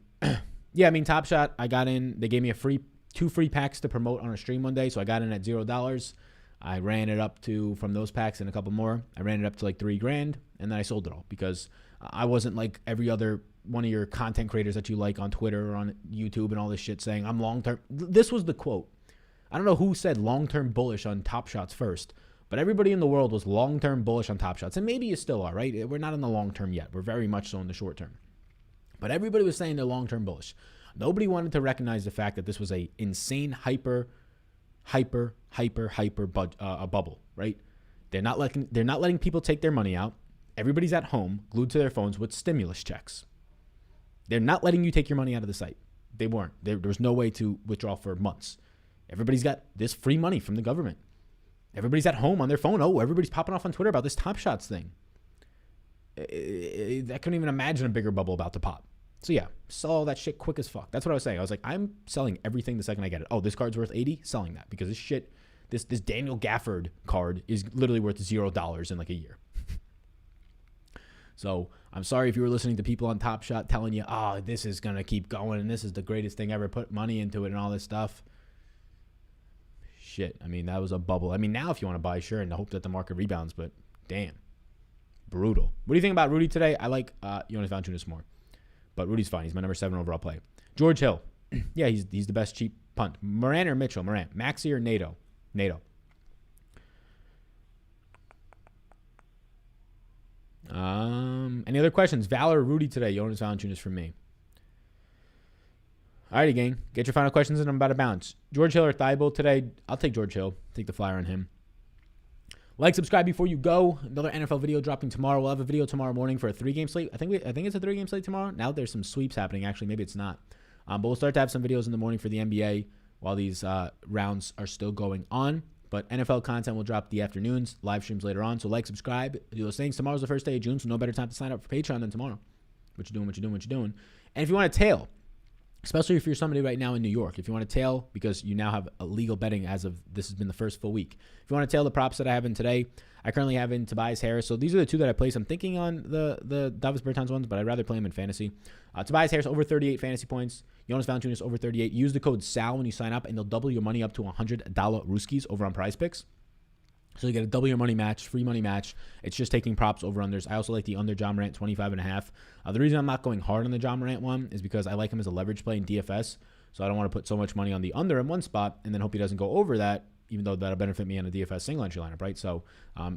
Yeah, I mean, Top Shot, I got in. They gave me two free packs to promote on a stream one day, so I got in at $0. I ran it up to, from those packs and a couple more, I ran it up to like $3,000, and then I sold it all because I wasn't like every other one of your content creators that you like on Twitter or on YouTube and all this shit saying, I'm long-term. This was the quote. I don't know who said long-term bullish on Top Shots first, but everybody in the world was long-term bullish on Top Shots, and maybe you still are, right? We're not in the long-term yet. We're very much so in the short-term. But everybody was saying they're long-term bullish. Nobody wanted to recognize the fact that this was a insane hyper bubble, right? They're not letting people take their money out. Everybody's at home, glued to their phones with stimulus checks. They're not letting you take your money out of the site. They weren't. There was no way to withdraw for months. Everybody's got this free money from the government. Everybody's at home on their phone. Oh, everybody's popping off on Twitter about this Top Shots thing. I couldn't even imagine a bigger bubble about to pop. So yeah, sell all that shit quick as fuck. That's what I was saying. I was like, I'm selling everything the second I get it. Oh, this card's worth 80, selling that because this shit, this Daniel Gaffer card is literally worth $0 in like a year. So I'm sorry if you were listening to people on Top Shot telling you, oh, this is gonna keep going and this is the greatest thing ever. Put money into it and all this stuff. Shit, I mean that was a bubble. I mean now if you want to buy, sure, and hope that the market rebounds, but damn, brutal. What do you think about Rudy today? I like Jonas Valanciunas more. But Rudy's fine. He's my number 7 overall play. George Hill. Yeah, he's the best cheap punt. Morant or Mitchell? Morant. Maxey or Nato? Nato. Any other questions? Val or Rudy today? Jonas Valanciunas for me. Alrighty, gang. Get your final questions and I'm about to bounce. George Hill or Thibault today? I'll take George Hill. Take the flyer on him. Like, subscribe before you go. Another NFL video dropping tomorrow. We'll have a video tomorrow morning for a 3-game slate. I think it's a 3-game slate tomorrow. Now there's some sweeps happening. Actually, maybe it's not. But we'll start to have some videos in the morning for the NBA while these rounds are still going on. But NFL content will drop the afternoons, live streams later on. So like, subscribe, do those things. Tomorrow's the first day of June, so no better time to sign up for Patreon than tomorrow. What you doing. And if you want to tail, especially if you're somebody right now in New York, if you want to tail, because you now have illegal betting as of this has been the first full week. If you want to tail the props that I have in today, I currently have in Tobias Harris. So these are the two that I place. I'm thinking on the Davis Bertans ones, but I'd rather play them in fantasy. Tobias Harris over 38 fantasy points. Jonas Valanciunas over 38. Use the code SAL when you sign up, and they'll double your money up to $100 Rooskies over on Prize Picks. So you get a double your money match, free money match. It's just taking props over unders. I also like the under John Morant 25.5. The reason I'm not going hard on the John Morant one is because I like him as a leverage play in DFS. So I don't want to put so much money on the under in one spot and then hope he doesn't go over that, even though that'll benefit me on a DFS single entry lineup, right? So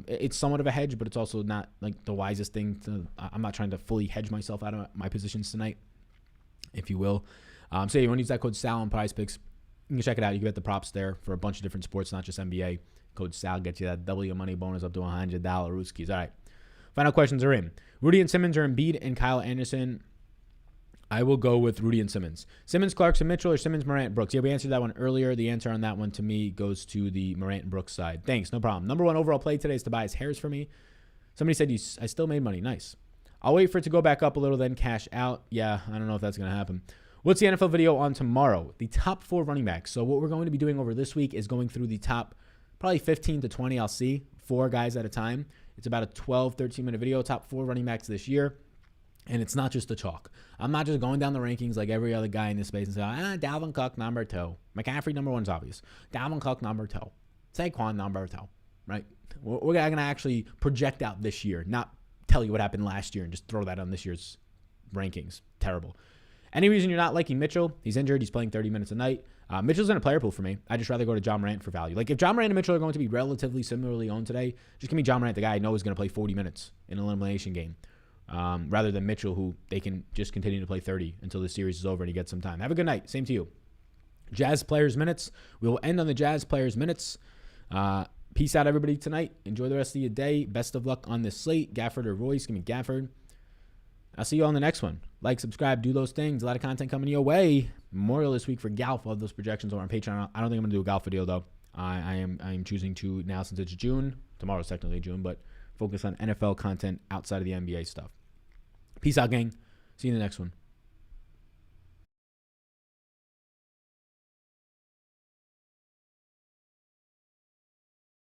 it's somewhat of a hedge, but it's also not like the wisest thing. I'm not trying to fully hedge myself out of my positions tonight, if you will. So you want to use that code SAL on Prize Picks. You can check it out. You can get the props there for a bunch of different sports, not just NBA. Code SAL gets you that double your money bonus up to $100 Rooskies. All right. Final questions are in. Rudy and Simmons or Embiid and Kyle Anderson? I will go with Rudy and Simmons. Simmons, Clarkson, Mitchell, or Simmons, Morant, Brooks? Yeah, we answered that one earlier. The answer on that one to me goes to the Morant and Brooks side. Thanks. No problem. Number 1 overall play today is Tobias Harris for me. Somebody said I still made money. Nice. I'll wait for it to go back up a little, then cash out. Yeah, I don't know if that's going to happen. What's the NFL video on tomorrow? The top 4 running backs. So what we're going to be doing over this week is going through the top probably 15 to 20, I'll see, 4 guys at a time. It's about a 12, 13-minute video, top 4 running backs this year. And it's not just the chalk. I'm not just going down the rankings like every other guy in this space and saying, Dalvin Cook, number 2. McCaffrey, number 1 is obvious. Dalvin Cook, number 2. Saquon, number 2, right? We're going to actually project out this year, not tell you what happened last year and just throw that on this year's rankings. Terrible. Any reason you're not liking Mitchell? He's injured. He's playing 30 minutes a night. Mitchell's in a player pool for me. I'd just rather go to John Morant for value. Like if John Morant and Mitchell are going to be relatively similarly owned today, just give me John Morant, the guy I know is going to play 40 minutes in an elimination game, rather than Mitchell, who they can just continue to play 30 until the series is over and he gets some time. Have a good night. Same to you. Jazz Players Minutes. We will end on the Jazz Players Minutes. Peace out, everybody, tonight. Enjoy the rest of your day. Best of luck on this slate. Gafford or Royce. Give me Gafford. I'll see you on the next one. Like, subscribe, do those things. A lot of content coming your way. Memorial this week for golf. All those projections are on Patreon. I don't think I'm going to do a golf video, though. I am choosing to, now since it's June, tomorrow's technically June, but focus on NFL content outside of the NBA stuff. Peace out, gang. See you in the next one.